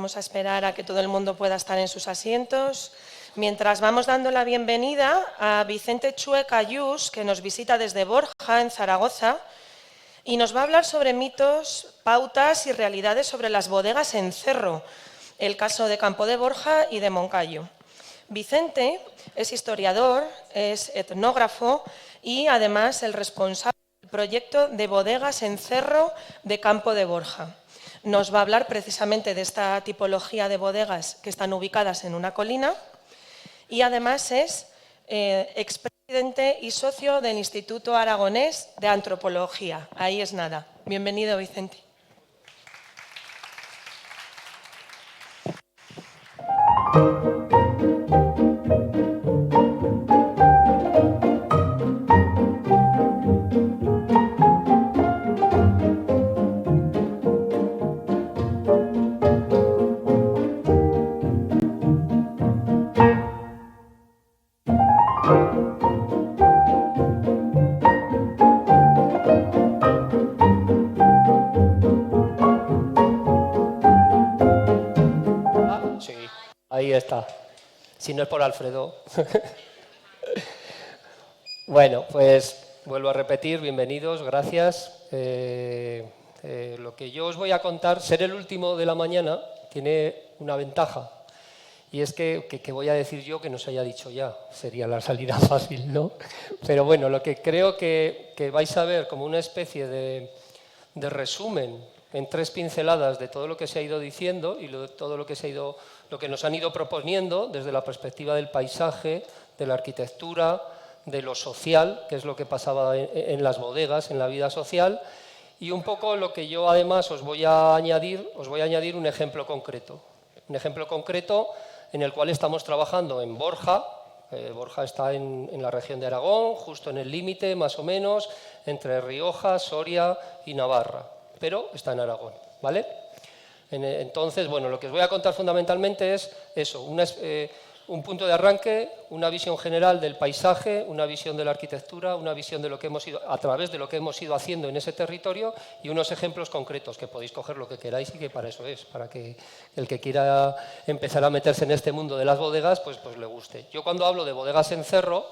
Vamos a esperar a que todo el mundo pueda estar en sus asientos. Mientras vamos dando la bienvenida a Vicente Chue Cayús, que nos visita desde Borja, en Zaragoza, y nos va a hablar sobre mitos, pautas y realidades sobre las bodegas en Cerro, el caso de Campo de Borja y de Moncayo. Vicente es historiador, es etnógrafo y además el responsable del proyecto de bodegas en Cerro de Campo de Borja. Nos va a hablar precisamente de esta tipología de bodegas que están ubicadas en una colina y además es expresidente y socio del Instituto Aragonés de Antropología. Ahí es nada. Bienvenido, Vicente. Ahí está, si no es por Alfredo. Bueno, pues vuelvo a repetir, bienvenidos, gracias. Lo que yo os voy a contar, ser el último de la mañana, tiene una ventaja. Y es que voy a decir yo que no se haya dicho ya, sería la salida fácil, ¿no? Pero bueno, lo que creo que vais a ver como una especie de resumen en 3 pinceladas de todo lo que se ha ido diciendo y todo lo que nos han ido proponiendo desde la perspectiva del paisaje, de la arquitectura, de lo social, que es lo que pasaba en las bodegas, en la vida social, y un poco lo que yo además os voy a añadir un ejemplo concreto en el cual estamos trabajando en Borja. Borja está en la región de Aragón, justo en el límite más o menos entre Rioja, Soria y Navarra, pero está en Aragón, ¿vale? Entonces, bueno, lo que os voy a contar fundamentalmente es eso, un punto de arranque, una visión general del paisaje, una visión de la arquitectura, una visión de lo que hemos ido, a través de lo que hemos ido haciendo en ese territorio y unos ejemplos concretos, que podéis coger lo que queráis y que para eso es, para que el que quiera empezar a meterse en este mundo de las bodegas, pues le guste. Yo cuando hablo de bodegas en Cerro,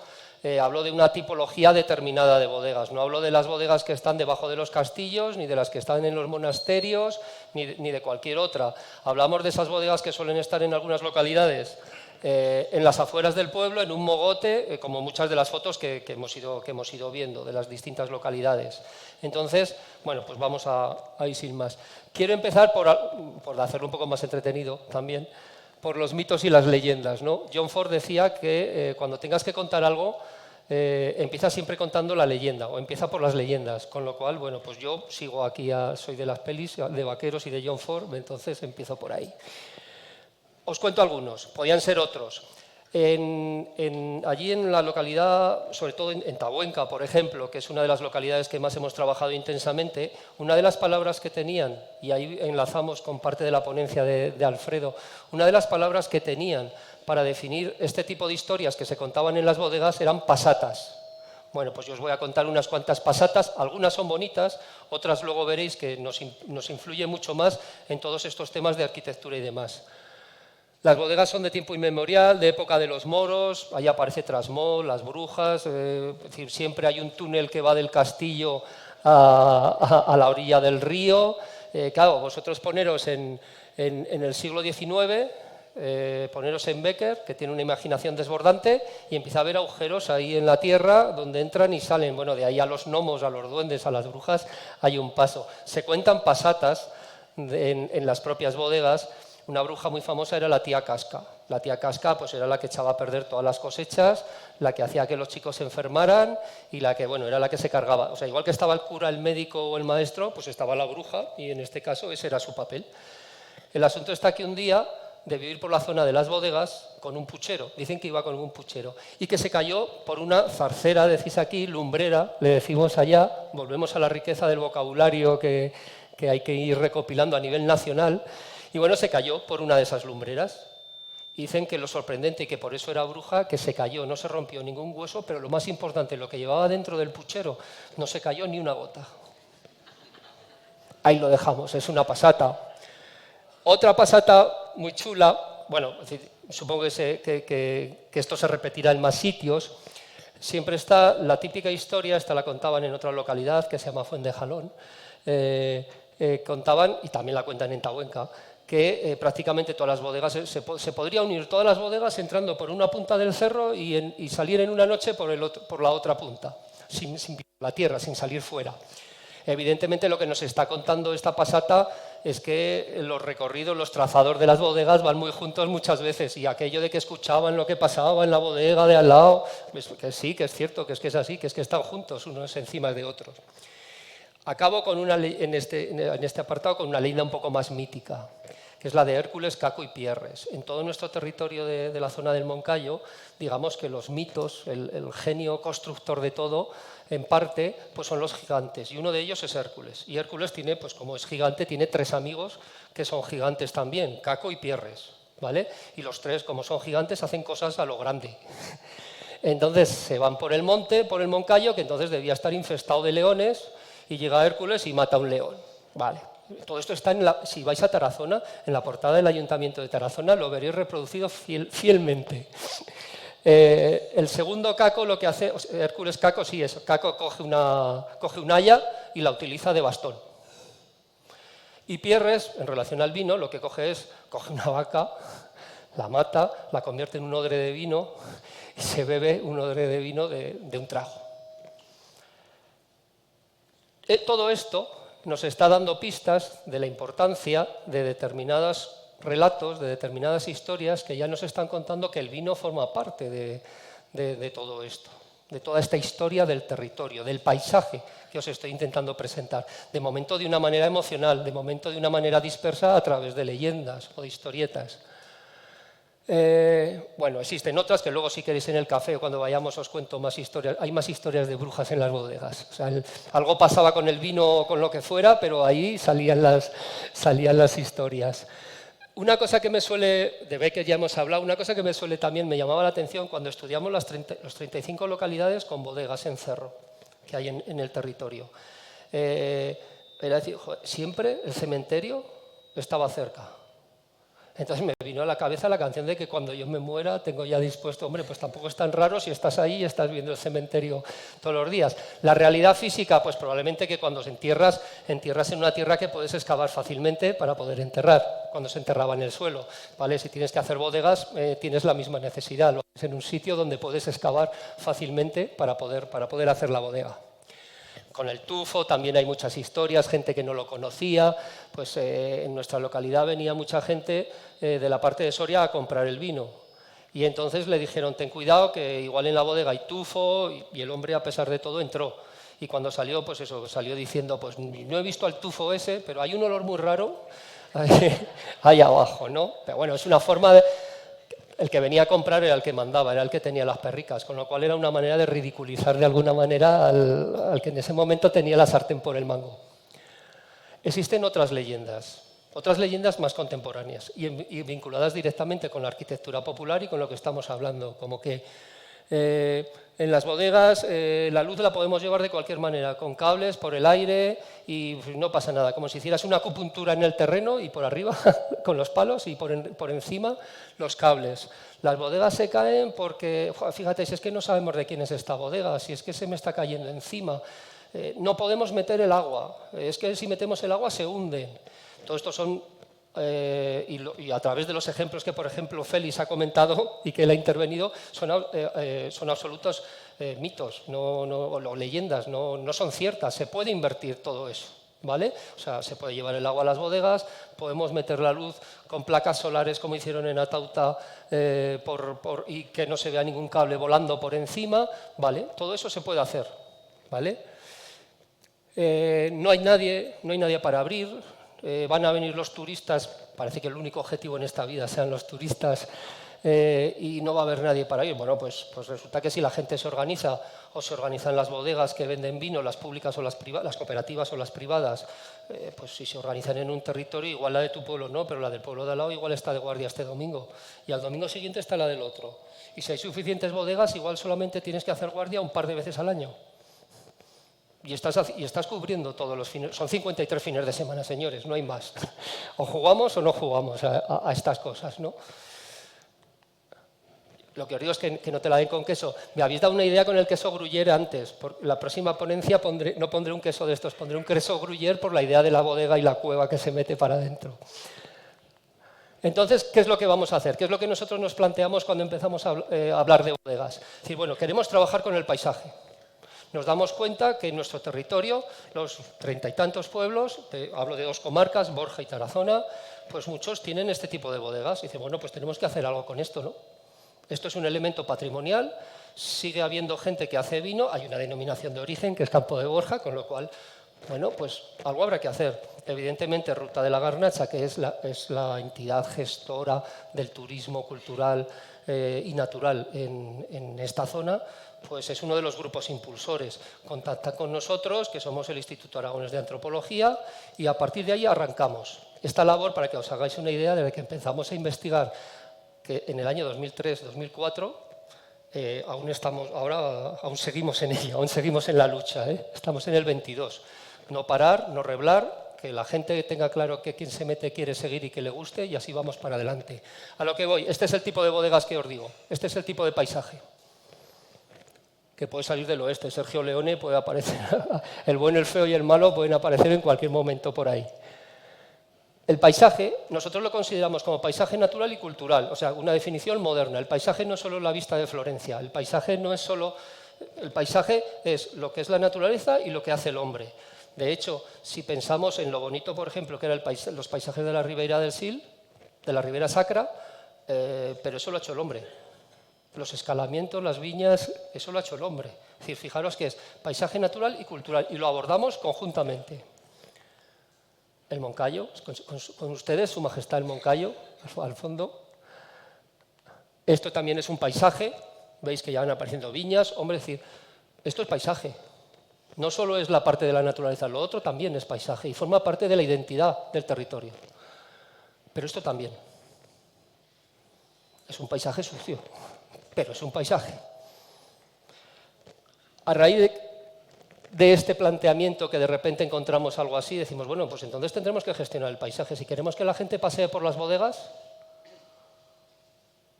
hablo de una tipología determinada de bodegas, no hablo de las bodegas que están debajo de los castillos, ni de las que están en los monasterios, ni de cualquier otra. Hablamos de esas bodegas que suelen estar en algunas localidades, en las afueras del pueblo, en un mogote, como muchas de las fotos que hemos ido viendo de las distintas localidades. Entonces, bueno, pues vamos a ir sin más. Quiero empezar por hacerlo un poco más entretenido también, por los mitos y las leyendas, ¿no? John Ford decía que cuando tengas que contar algo, empieza siempre contando la leyenda, o empieza por las leyendas, con lo cual, bueno, pues yo sigo aquí, soy de las pelis, de vaqueros y de John Ford, entonces empiezo por ahí. Os cuento algunos, podían ser otros. Allí en la localidad, sobre todo en Tabuenca, por ejemplo, que es una de las localidades que más hemos trabajado intensamente, una de las palabras que tenían, y ahí enlazamos con parte de la ponencia de Alfredo, una de las palabras que tenían para definir este tipo de historias que se contaban en las bodegas eran pasatas. Bueno, pues yo os voy a contar unas cuantas pasatas, algunas son bonitas, otras luego veréis que nos influye mucho más en todos estos temas de arquitectura y demás. Las bodegas son de tiempo inmemorial, de época de los moros, ahí aparece Trasmoz, las brujas, es decir, siempre hay un túnel que va del castillo a la orilla del río. Claro, vosotros poneros en el siglo XIX, poneros en Becker, que tiene una imaginación desbordante, y empieza a haber agujeros ahí en la tierra donde entran y salen. Bueno, de ahí a los gnomos, a los duendes, a las brujas, hay un paso. Se cuentan pasatas en las propias bodegas. Una bruja muy famosa era la tía Casca. La tía Casca pues, era la que echaba a perder todas las cosechas, la que hacía que los chicos se enfermaran y la que, bueno, era la que se cargaba. O sea, igual que estaba el cura, el médico o el maestro, pues estaba la bruja y en este caso ese era su papel. El asunto está que un día debió ir por la zona de las bodegas con un puchero. Dicen que iba con un puchero. Y que se cayó por una zarcera, decís aquí, lumbrera, le decimos allá. Volvemos a la riqueza del vocabulario que hay que ir recopilando a nivel nacional. Y bueno, se cayó por una de esas lumbreras. Dicen que lo sorprendente y que por eso era bruja, que se cayó, no se rompió ningún hueso, pero lo más importante, lo que llevaba dentro del puchero, no se cayó ni una gota. Ahí lo dejamos, es una pasata. Otra pasata muy chula, bueno, es decir, supongo que esto se repetirá en más sitios. Siempre está la típica historia, esta la contaban en otra localidad que se llama Fuentejalón, contaban, y también la cuentan en Tabuenca, que prácticamente todas las bodegas, se podría unir todas las bodegas entrando por una punta del cerro y salir en una noche por la otra punta, sin la tierra, sin salir fuera. Evidentemente lo que nos está contando esta pasata es que los recorridos, los trazados de las bodegas van muy juntos muchas veces, y aquello de que escuchaban lo que pasaba en la bodega de al lado, que sí, que es cierto, que es así, que es que están juntos unos encima de otros. Acabo con en este apartado con una leyenda un poco más mítica, que es la de Hércules, Caco y Pierres. En todo nuestro territorio de la zona del Moncayo, digamos que los mitos, el genio constructor de todo, en parte, pues son los gigantes, y uno de ellos es Hércules. Y Hércules tiene, pues como es gigante, tiene 3 amigos que son gigantes también, Caco y Pierres, ¿vale? Y los 3, como son gigantes, hacen cosas a lo grande. Entonces se van por el monte, por el Moncayo, que entonces debía estar infestado de leones, y llega Hércules y mata a un león, ¿vale? Todo esto está si vais a Tarazona, en la portada del Ayuntamiento de Tarazona, lo veréis reproducido fielmente. El segundo Caco, lo que hace, Hércules Caco, sí, eso, Caco coge un haya y la utiliza de bastón. Y Pierres, en relación al vino, lo que coge una vaca, la mata, la convierte en un odre de vino y se bebe un odre de vino de un trago. Todo esto nos está dando pistas de la importancia de determinados relatos, de determinadas historias que ya nos están contando que el vino forma parte de todo esto, de toda esta historia del territorio, del paisaje que os estoy intentando presentar, de momento de una manera emocional, de momento de una manera dispersa a través de leyendas o de historietas. Bueno, existen otras que luego si queréis en el café o cuando vayamos os cuento más historias. Hay más historias de brujas en las bodegas. O sea, algo pasaba con el vino o con lo que fuera, pero ahí salían las historias. Una cosa que me suele, de Becker ya hemos hablado, una cosa que me llamaba la atención cuando estudiamos los 35 localidades con bodegas en cerro que hay en el territorio. Era decir, joder, siempre el cementerio estaba cerca. Entonces me vino a la cabeza la canción de que cuando yo me muera tengo ya dispuesto, hombre, pues tampoco es tan raro si estás ahí y estás viendo el cementerio todos los días. La realidad física, pues probablemente que cuando entierras en una tierra que puedes excavar fácilmente para poder enterrar, cuando se enterraba en el suelo, ¿vale? Si tienes que hacer bodegas, tienes la misma necesidad, lo haces en un sitio donde puedes excavar fácilmente para poder hacer la bodega. Con el tufo también hay muchas historias, gente que no lo conocía, pues en nuestra localidad venía mucha gente de la parte de Soria a comprar el vino. Y entonces le dijeron, ten cuidado que igual en la bodega hay tufo, y el hombre a pesar de todo entró. Y cuando salió, pues eso, salió diciendo, pues no he visto al tufo ese, pero hay un olor muy raro ahí abajo, ¿no? Pero bueno, es una forma de... El que venía a comprar era el que mandaba, era el que tenía las perricas, con lo cual era una manera de ridiculizar de alguna manera al que en ese momento tenía la sartén por el mango. Existen otras leyendas más contemporáneas y vinculadas directamente con la arquitectura popular y con lo que estamos hablando, como que en las bodegas la luz la podemos llevar de cualquier manera, con cables, por el aire y no pasa nada, como si hicieras una acupuntura en el terreno y por arriba con los palos y por encima los cables. Las bodegas se caen porque, fíjate, si es que no sabemos de quién es esta bodega, si es que se me está cayendo encima, no podemos meter el agua, es que si metemos el agua se hunden. Todo esto son... y a través de los ejemplos que, por ejemplo, Félix ha comentado y que él ha intervenido, son absolutos mitos, o leyendas, no son ciertas. Se puede invertir todo eso, ¿vale? O sea, se puede llevar el agua a las bodegas, podemos meter la luz con placas solares como hicieron en Atauta y que no se vea ningún cable volando por encima, ¿vale? Todo eso se puede hacer, ¿vale? No hay nadie para abrir. Van a venir los turistas, parece que el único objetivo en esta vida sean los turistas y no va a haber nadie para ir. Bueno, pues resulta que si la gente se organiza o se organizan las bodegas que venden vino, las públicas o las cooperativas o las privadas, pues si se organizan en un territorio, igual la de tu pueblo no, pero la del pueblo de al lado igual está de guardia este domingo y al domingo siguiente está la del otro. Y si hay suficientes bodegas, igual solamente tienes que hacer guardia un par de veces al año. y estás cubriendo todos los fines. Son 53 fines de semana, señores, no hay más. O jugamos o no jugamos a estas cosas, ¿no? Lo que os digo es que no te la den con queso. Me habéis dado una idea con el queso gruyère antes. Por la próxima ponencia no pondré un queso de estos, pondré un queso gruyère por la idea de la bodega y la cueva que se mete para adentro. Entonces, ¿qué es lo que vamos a hacer? ¿Qué es lo que nosotros nos planteamos cuando empezamos a hablar de bodegas? Es decir, bueno, queremos trabajar con el paisaje. Nos damos cuenta que en nuestro territorio, los 30 y tantos pueblos, hablo de 2 comarcas, Borja y Tarazona, pues muchos tienen este tipo de bodegas. Y dicen, bueno, pues tenemos que hacer algo con esto, ¿no? Esto es un elemento patrimonial, sigue habiendo gente que hace vino, hay una denominación de origen que es Campo de Borja, con lo cual, bueno, pues algo habrá que hacer. Evidentemente, Ruta de la Garnacha, que es la entidad gestora del turismo cultural y natural en esta zona, pues es uno de los grupos impulsores. Contacta con nosotros, que somos el Instituto Aragonés de Antropología, y a partir de ahí arrancamos. Esta labor, para que os hagáis una idea, desde que empezamos a investigar, que en el año 2003-2004, aún seguimos en ella, aún seguimos en la lucha, estamos en el 22. No parar, no reblar, que la gente tenga claro que quien se mete quiere seguir y que le guste, y así vamos para adelante. A lo que voy, este es el tipo de bodegas que os digo, este es el tipo de paisaje que puede salir del oeste. Sergio Leone puede aparecer, el bueno, el feo y el malo pueden aparecer en cualquier momento por ahí. El paisaje, nosotros lo consideramos como paisaje natural y cultural, o sea, una definición moderna. El paisaje no es solo la vista de Florencia, el paisaje no es solo... El paisaje es lo que es la naturaleza y lo que hace el hombre. De hecho, si pensamos en lo bonito, por ejemplo, que eran los paisajes de la Ribera del Sil, de la Ribera Sacra, pero eso lo ha hecho el hombre. Los escalamientos, las viñas, eso lo ha hecho el hombre. Es decir, fijaros que es paisaje natural y cultural, y lo abordamos conjuntamente. El Moncayo, con ustedes, Su Majestad el Moncayo, al fondo. Esto también es un paisaje, veis que ya van apareciendo viñas, hombre, es decir, esto es paisaje. No solo es la parte de la naturaleza, lo otro también es paisaje y forma parte de la identidad del territorio. Pero esto también. Es un paisaje sucio, pero es un paisaje. A raíz de este planteamiento, que de repente encontramos algo así, decimos, bueno, pues entonces tendremos que gestionar el paisaje. Si queremos que la gente pasee por las bodegas,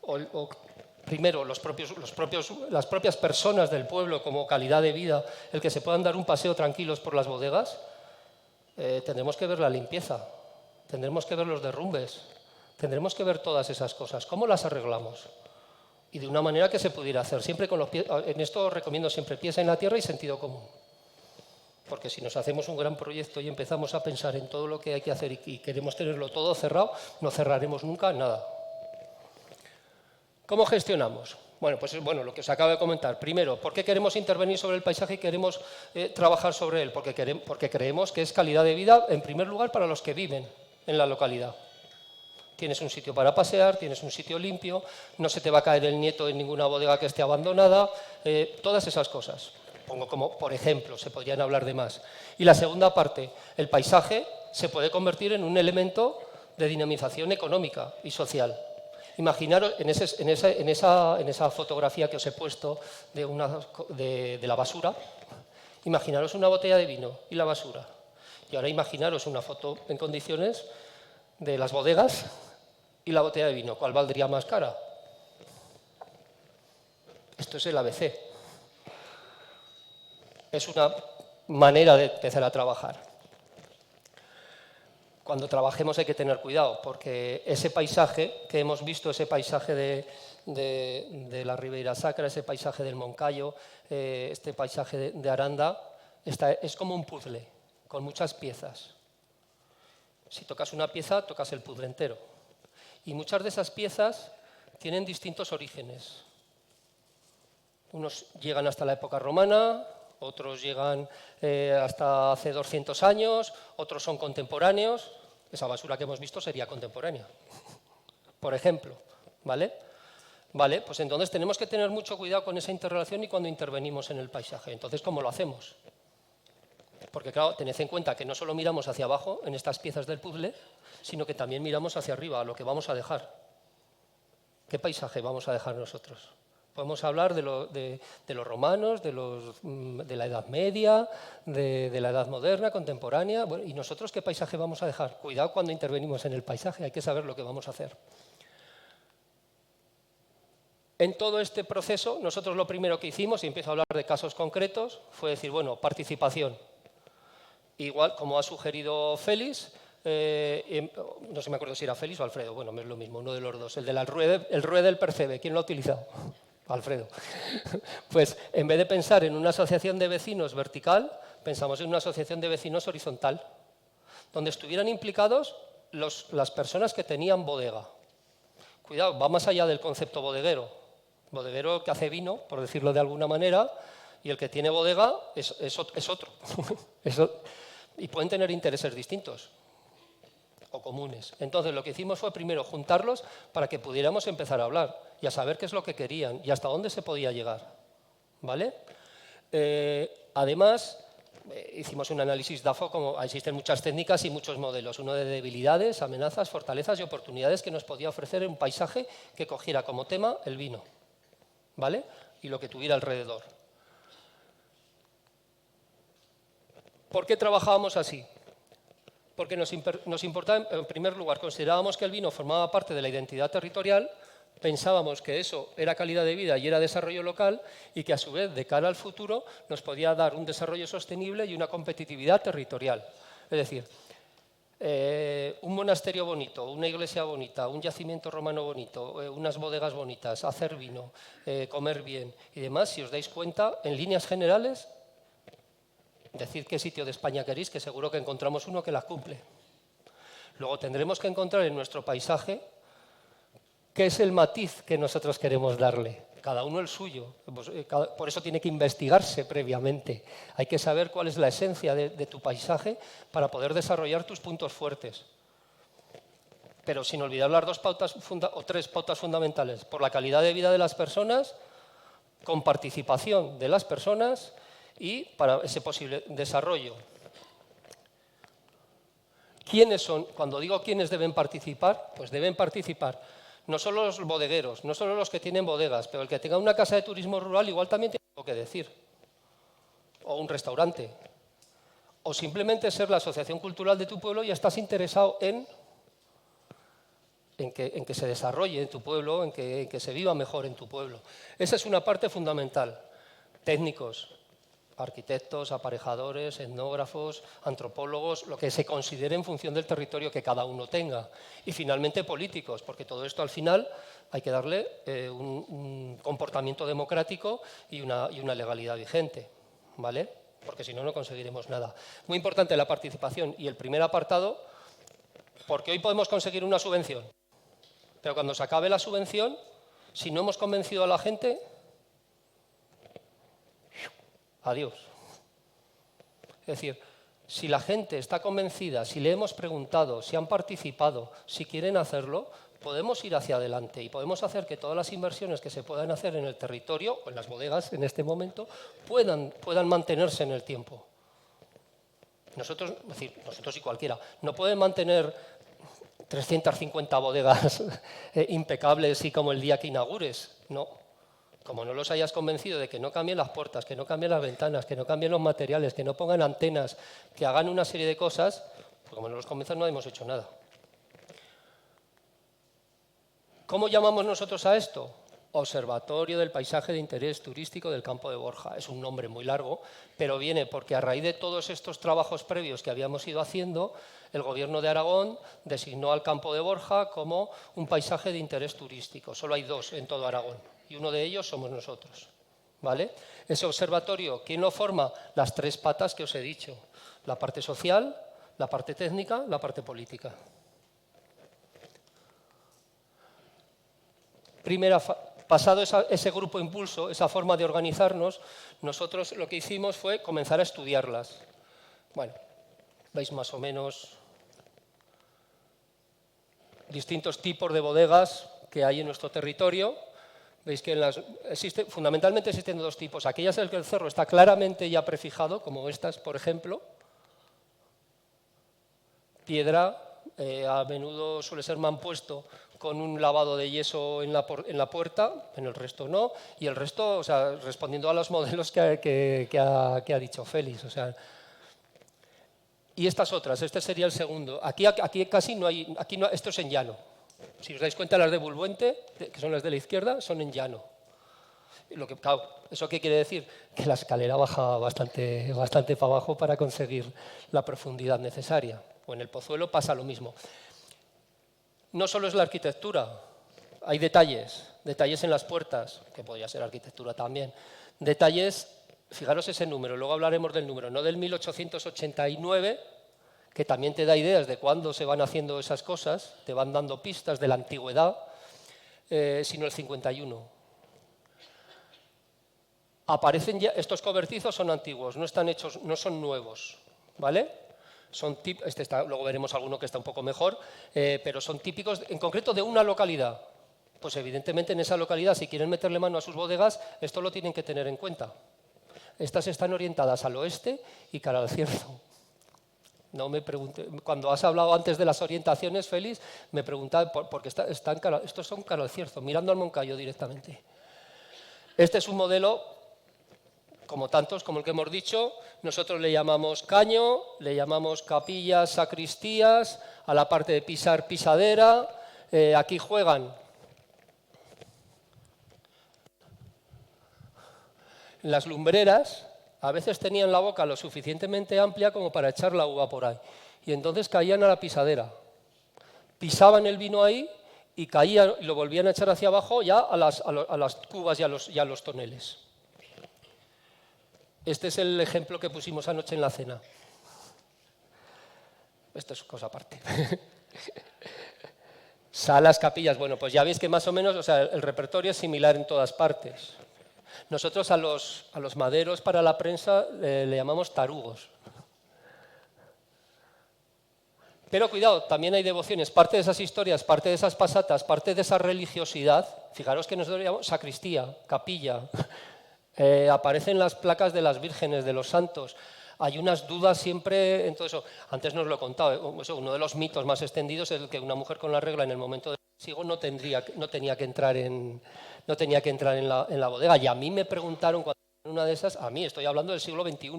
o primero las propias personas del pueblo como calidad de vida, el que se puedan dar un paseo tranquilos por las bodegas, tendremos que ver la limpieza, tendremos que ver los derrumbes, tendremos que ver todas esas cosas. ¿Cómo las arreglamos? Y de una manera que se pudiera hacer. Siempre con los pies, en esto recomiendo siempre pies en la tierra y sentido común. Porque si nos hacemos un gran proyecto y empezamos a pensar en todo lo que hay que hacer y queremos tenerlo todo cerrado, no cerraremos nunca nada. ¿Cómo gestionamos? Bueno, pues lo que os acabo de comentar. Primero, ¿por qué queremos intervenir sobre el paisaje y queremos trabajar sobre él? Porque creemos que es calidad de vida, en primer lugar, para los que viven en la localidad. Tienes un sitio para pasear, tienes un sitio limpio, no se te va a caer el nieto en ninguna bodega que esté abandonada, todas esas cosas. Pongo como, por ejemplo, se podrían hablar de más. Y la segunda parte, el paisaje se puede convertir en un elemento de dinamización económica y social. Imaginaros en esa fotografía que os he puesto de la basura, imaginaros una botella de vino y la basura. Y ahora imaginaros una foto en condiciones de las bodegas y la botella de vino. ¿Cuál valdría más cara? Esto es el ABC. Es una manera de empezar a trabajar. Cuando trabajemos hay que tener cuidado, porque ese paisaje que hemos visto, ese paisaje de la Ribera Sacra, ese paisaje del Moncayo, este paisaje de Aranda, es como un puzzle, con muchas piezas. Si tocas una pieza, tocas el puzzle entero. Y muchas de esas piezas tienen distintos orígenes. Unos llegan hasta la época romana, otros llegan hasta hace 200 años, otros son contemporáneos. Esa basura que hemos visto sería contemporánea, por ejemplo, ¿vale? Vale, pues entonces tenemos que tener mucho cuidado con esa interrelación y cuando intervenimos en el paisaje. Entonces, ¿cómo lo hacemos? Porque, claro, tened en cuenta que no solo miramos hacia abajo en estas piezas del puzzle, sino que también miramos hacia arriba, a lo que vamos a dejar. ¿Qué paisaje vamos a dejar nosotros? Podemos hablar de los romanos, de la Edad Media, de la Edad moderna, contemporánea. Bueno, ¿y nosotros qué paisaje vamos a dejar? Cuidado cuando intervenimos en el paisaje, hay que saber lo que vamos a hacer. En todo este proceso, nosotros lo primero que hicimos, y empiezo a hablar de casos concretos, fue decir, bueno, participación. Igual, como ha sugerido Félix, no sé, me acuerdo si era Félix o Alfredo, bueno, es lo mismo, uno de los dos, el RUE del Percebe, ¿quién lo ha utilizado? Alfredo. Pues en vez de pensar en una asociación de vecinos vertical, pensamos en una asociación de vecinos horizontal, donde estuvieran implicados las personas que tenían bodega. Cuidado, va más allá del concepto bodeguero. Bodeguero que hace vino, por decirlo de alguna manera, y el que tiene bodega es otro. Y pueden tener intereses distintos o comunes. Entonces, lo que hicimos fue primero juntarlos para que pudiéramos empezar a hablar y a saber qué es lo que querían y hasta dónde se podía llegar. ¿Vale? Además, hicimos un análisis DAFO, como existen muchas técnicas y muchos modelos, uno de debilidades, amenazas, fortalezas y oportunidades que nos podía ofrecer un paisaje que cogiera como tema el vino, ¿vale? Y lo que tuviera alrededor. ¿Por qué trabajábamos así? Porque nos importaba, en primer lugar, considerábamos que el vino formaba parte de la identidad territorial, pensábamos que eso era calidad de vida y era desarrollo local y que a su vez, de cara al futuro, nos podía dar un desarrollo sostenible y una competitividad territorial. Es decir, un monasterio bonito, una iglesia bonita, un yacimiento romano bonito, unas bodegas bonitas, hacer vino, comer bien y demás, si os dais cuenta, en líneas generales, decid qué sitio de España queréis, que seguro que encontramos uno que las cumple. Luego tendremos que encontrar en nuestro paisaje qué es el matiz que nosotros queremos darle, cada uno el suyo. Por eso tiene que investigarse previamente. Hay que saber cuál es la esencia de tu paisaje para poder desarrollar tus puntos fuertes. Pero sin olvidar las dos pautas o tres pautas fundamentales: por la calidad de vida de las personas, con participación de las personas y para ese posible desarrollo. ¿Quiénes son? Cuando digo quiénes deben participar, pues deben participar no solo los bodegueros, no solo los que tienen bodegas, pero el que tenga una casa de turismo rural igual también tiene algo que decir. O un restaurante. O simplemente ser la asociación cultural de tu pueblo y estás interesado en que se desarrolle en tu pueblo, en que se viva mejor en tu pueblo. Esa es una parte fundamental. Técnicos, arquitectos, aparejadores, etnógrafos, antropólogos, lo que se considere en función del territorio que cada uno tenga. Y finalmente políticos, porque todo esto al final hay que darle un comportamiento democrático y una legalidad vigente, ¿vale? Porque si no, no conseguiremos nada. Muy importante la participación y el primer apartado, porque hoy podemos conseguir una subvención, pero cuando se acabe la subvención, si no hemos convencido a la gente, adiós. Es decir, si la gente está convencida, si le hemos preguntado, si han participado, si quieren hacerlo, podemos ir hacia adelante y podemos hacer que todas las inversiones que se puedan hacer en el territorio, o en las bodegas en este momento, puedan mantenerse en el tiempo. Nosotros, es decir, nosotros y cualquiera, no pueden mantener 350 bodegas impecables y como el día que inaugures, no. Como no los hayas convencido de que no cambien las puertas, que no cambien las ventanas, que no cambien los materiales, que no pongan antenas, que hagan una serie de cosas, pues como no los convenzas no hemos hecho nada. ¿Cómo llamamos nosotros a esto? Observatorio del Paisaje de Interés Turístico del Campo de Borja. Es un nombre muy largo, pero viene porque a raíz de todos estos trabajos previos que habíamos ido haciendo, el Gobierno de Aragón designó al Campo de Borja como un paisaje de interés turístico. Solo hay dos en todo Aragón. Y uno de ellos somos nosotros, ¿vale? Ese observatorio, ¿quién lo forma? Las tres patas que os he dicho: la parte social, la parte técnica, la parte política. Pasado ese grupo impulso, esa forma de organizarnos, nosotros lo que hicimos fue comenzar a estudiarlas. Bueno, veis más o menos distintos tipos de bodegas que hay en nuestro territorio. Veis que fundamentalmente existen dos tipos. Aquellas en las que el cerro está claramente ya prefijado, como estas, por ejemplo. Piedra, a menudo suele ser mampuesto con un lavado de yeso en la puerta, en el resto no, y el resto, o sea, respondiendo a los modelos que ha dicho Félix. O sea, y estas otras, este sería el segundo. Aquí casi no hay, esto es en llano. Si os dais cuenta, las de Bulbuente, que son las de la izquierda, son en llano. Claro, ¿eso qué quiere decir? Que la escalera baja bastante para abajo para conseguir la profundidad necesaria. O en el Pozuelo pasa lo mismo. No solo es la arquitectura, hay detalles en las puertas, que podría ser arquitectura también. Detalles, fijaros ese número, luego hablaremos del número, no del 1889, que también te da ideas de cuándo se van haciendo esas cosas, te van dando pistas de la antigüedad, sino el 51. Aparecen ya, estos cobertizos son antiguos, no están hechos, no son nuevos, ¿vale? Luego veremos alguno que está un poco mejor, pero son típicos, en concreto, de una localidad. Pues evidentemente en esa localidad, si quieren meterle mano a sus bodegas, esto lo tienen que tener en cuenta. Estas están orientadas al oeste y cara al Cierzo. No me pregunte, cuando has hablado antes de las orientaciones, Félix, me preguntaba, porque estos son cara al Cierzo, mirando al Moncayo directamente. Este es un modelo, como tantos, como el que hemos dicho, nosotros le llamamos caño, le llamamos capillas, sacristías, a la parte de pisar, pisadera. Aquí juegan las lumbreras, a veces tenían la boca lo suficientemente amplia como para echar la uva por ahí. Y entonces caían a la pisadera. Pisaban el vino ahí y caían y lo volvían a echar hacia abajo ya a las cubas y a los toneles. Este es el ejemplo que pusimos anoche en la cena. Esto es cosa aparte. Salas, capillas, bueno, pues ya veis que más o menos, o sea, el repertorio es similar en todas partes. Nosotros a los maderos para la prensa le llamamos tarugos. Pero cuidado, también hay devociones, parte de esas historias, parte de esas pasatas, parte de esa religiosidad. Fijaros que nosotros llamamos sacristía, capilla. Aparecen las placas de las vírgenes, de los santos. Hay unas dudas siempre en todo eso. Antes nos lo he contado. Uno de los mitos más extendidos es el que una mujer con la regla en el momento del sigo no tenía que entrar en la bodega. Y a mí me preguntaron cuando una de esas, a mí estoy hablando del siglo XXI,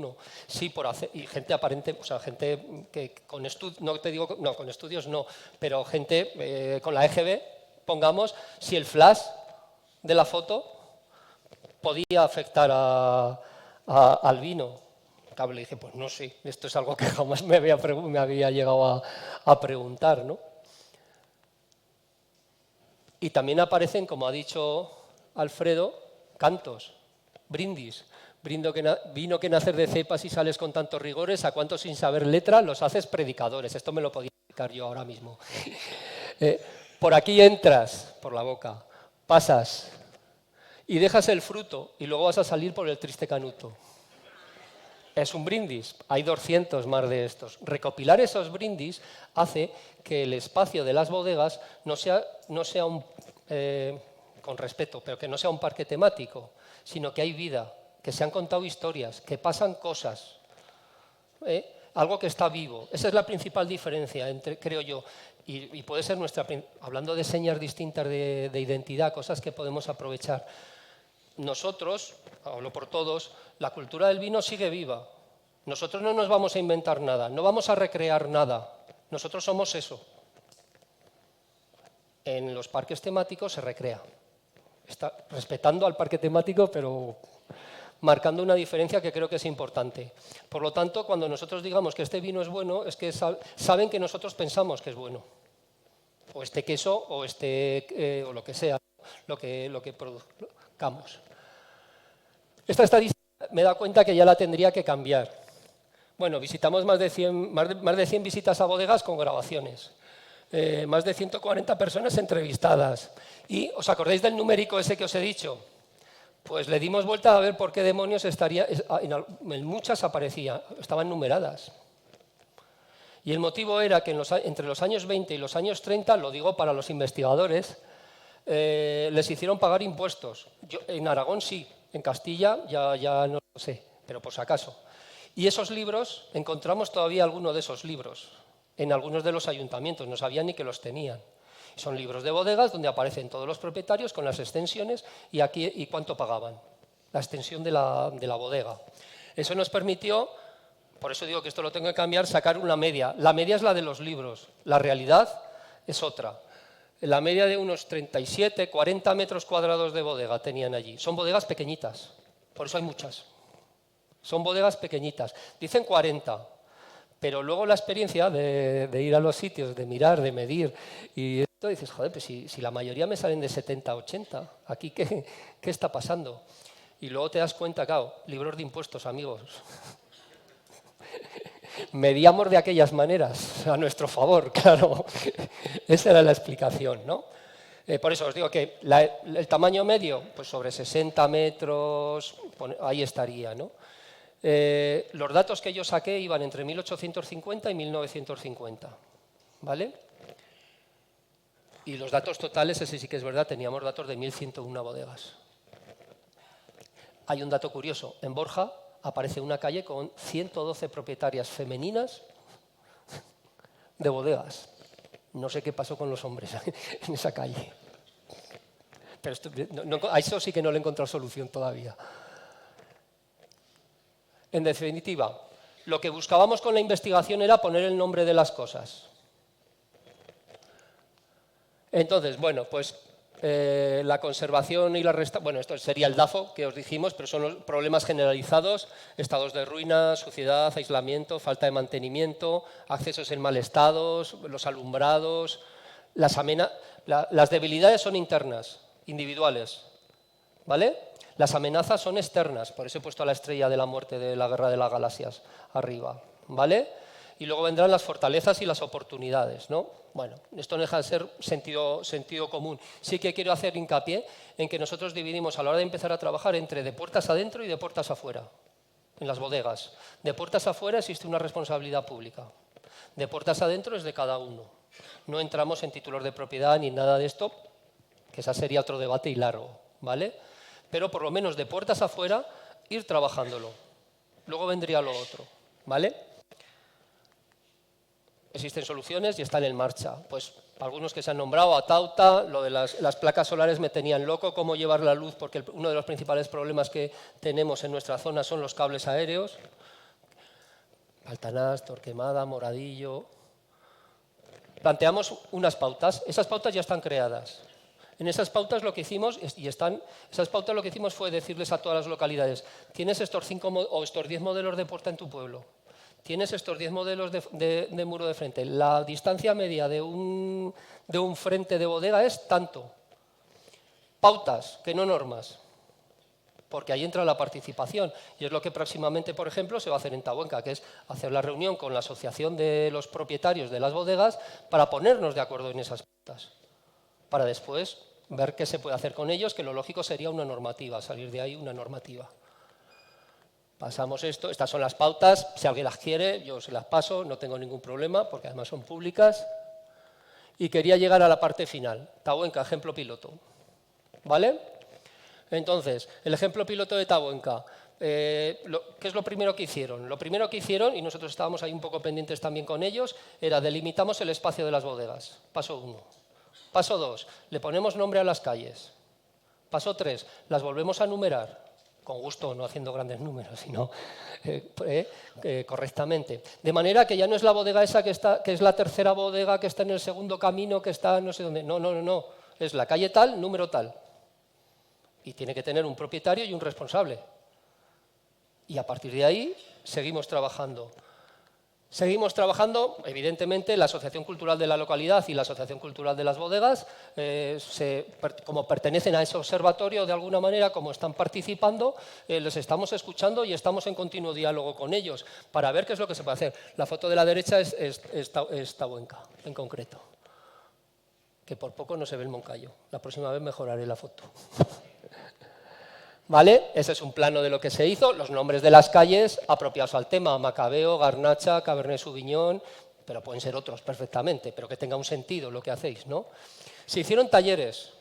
sí, y gente aparente, o sea, gente que con estudios, no te digo, no, con estudios no, pero gente con la EGB, pongamos, si el flash de la foto podía afectar al vino. Claro, le dije, pues no sé, esto es algo que jamás me había llegado a preguntar, ¿no? Y también aparecen, como ha dicho Alfredo, cantos, brindis. Vino que nacer de cepas y sales con tantos rigores, a cuántos sin saber letra los haces predicadores. Esto me lo podía explicar yo ahora mismo. Por aquí entras, por la boca, pasas y dejas el fruto y luego vas a salir por el triste canuto. Es un brindis, hay 200 más de estos. Recopilar esos brindis hace que el espacio de las bodegas no sea con respeto, pero que no sea un parque temático, sino que hay vida, que se han contado historias, que pasan cosas, algo que está vivo. Esa es la principal diferencia, creo yo, y puede ser hablando de señas distintas de identidad, cosas que podemos aprovechar. Nosotros, hablo por todos, la cultura del vino sigue viva. Nosotros no nos vamos a inventar nada, no vamos a recrear nada. Nosotros somos eso. En los parques temáticos se recrea. Está respetando al parque temático, pero marcando una diferencia que creo que es importante. Por lo tanto, cuando nosotros digamos que este vino es bueno, es que saben que nosotros pensamos que es bueno. O este queso, o o lo que sea, lo que produzcamos. Esta estadística me da cuenta que ya la tendría que cambiar. Bueno, visitamos más de 100 visitas a bodegas con grabaciones. Más de 140 personas entrevistadas. ¿Y os acordáis del numérico ese que os he dicho? Pues le dimos vuelta a ver por qué demonios en muchas aparecía, estaban numeradas. Y el motivo era que entre los años 20 y los años 30, lo digo para los investigadores, les hicieron pagar impuestos. En Aragón sí, en Castilla ya no lo sé, pero por si acaso. Y esos libros, encontramos todavía alguno de esos libros. en algunos de los ayuntamientos, no sabían ni que los tenían. Son libros de bodegas donde aparecen todos los propietarios con las extensiones y cuánto pagaban, la extensión de la bodega. Eso nos permitió, por eso digo que esto lo tengo que cambiar, sacar una media. La media es la de los libros, la realidad es otra. La media de unos 37, 40 metros cuadrados de bodega tenían allí. Son bodegas pequeñitas, por eso hay muchas. Son bodegas pequeñitas. Dicen 40, pero luego la experiencia de ir a los sitios, de mirar, de medir, y esto dices, joder, pues si la mayoría me salen de 70, 80, ¿aquí qué está pasando? Y luego te das cuenta, claro, libros de impuestos, amigos. Medíamos de aquellas maneras, a nuestro favor, claro. Esa era la explicación, ¿no? Por eso os digo que el tamaño medio, pues sobre 60 metros, ahí estaría, ¿no? Los datos que yo saqué iban entre 1850 y 1950, ¿vale? Y los datos totales, ese sí que es verdad, teníamos datos de 1101 bodegas. Hay un dato curioso, en Borja aparece una calle con 112 propietarias femeninas de bodegas. No sé qué pasó con los hombres en esa calle. Pero a eso sí que no le he encontrado solución todavía. En definitiva, lo que buscábamos con la investigación era poner el nombre de las cosas. Entonces, bueno, pues la conservación y la restauración, bueno, esto sería el DAFO que os dijimos, pero son los problemas generalizados, estados de ruina, suciedad, aislamiento, falta de mantenimiento, accesos en mal estado, los alumbrados, las debilidades son internas, individuales, ¿vale? Las amenazas son externas, por eso he puesto a la estrella de la muerte de la Guerra de las Galaxias arriba, ¿vale? Y luego vendrán las fortalezas y las oportunidades, ¿no? Bueno, esto no deja de ser sentido común. Sí que quiero hacer hincapié en que nosotros dividimos a la hora de empezar a trabajar entre de puertas adentro y de puertas afuera, en las bodegas. De puertas afuera existe una responsabilidad pública. De puertas adentro es de cada uno. No entramos en títulos de propiedad ni nada de esto, que esa sería otro debate y largo, ¿vale? Pero por lo menos de puertas afuera ir trabajándolo. Luego vendría lo otro, ¿vale? Existen soluciones y están en marcha. Pues algunos que se han nombrado, Atauta, lo de las placas solares me tenían loco, cómo llevar la luz, porque uno de los principales problemas que tenemos en nuestra zona son los cables aéreos. Altanás, Torquemada, Moradillo. Planteamos unas pautas, esas pautas ya están creadas. En esas pautas lo que hicimos, lo que hicimos fue decirles a todas las localidades, tienes estos 5 o estos 10 modelos de puerta en tu pueblo. Tienes estos 10 modelos de muro de frente. La distancia media de un frente de bodega es tanto. Pautas, que no normas. Porque ahí entra la participación. Y es lo que próximamente, por ejemplo, se va a hacer en Tabuenca, que es hacer la reunión con la asociación de los propietarios de las bodegas para ponernos de acuerdo en esas pautas. Para después ver qué se puede hacer con ellos, que lo lógico sería una normativa, salir de ahí una normativa. Pasamos esto, estas son las pautas, si alguien las quiere, yo se las paso, no tengo ningún problema, porque además son públicas. Y quería llegar a la parte final, Tabuenca, ejemplo piloto. ¿Vale? Entonces, el ejemplo piloto de Tabuenca, ¿qué es lo primero que hicieron? Lo primero que hicieron, y nosotros estábamos ahí un poco pendientes también con ellos, era delimitamos el espacio de las bodegas. Paso 1. Paso 2, le ponemos nombre a las calles. Paso 3, las volvemos a numerar. Con gusto, no haciendo grandes números, sino correctamente. De manera que ya no es la bodega esa que es la tercera bodega, que está en el segundo camino, que está no sé dónde. No. Es la calle tal, número tal. Y tiene que tener un propietario y un responsable. Y a partir de ahí seguimos trabajando. Seguimos trabajando, evidentemente, la Asociación Cultural de la localidad y la Asociación Cultural de las bodegas, como pertenecen a ese observatorio de alguna manera, como están participando, les estamos escuchando y estamos en continuo diálogo con ellos para ver qué es lo que se puede hacer. La foto de la derecha es Tabuenca, en concreto, que por poco no se ve el Moncayo. La próxima vez mejoraré la foto. ¿Vale? Ese es un plano de lo que se hizo, los nombres de las calles apropiados al tema, Macabeo, Garnacha, Cabernet Sauvignon, pero pueden ser otros perfectamente, pero que tenga un sentido lo que hacéis, ¿no? Se hicieron talleres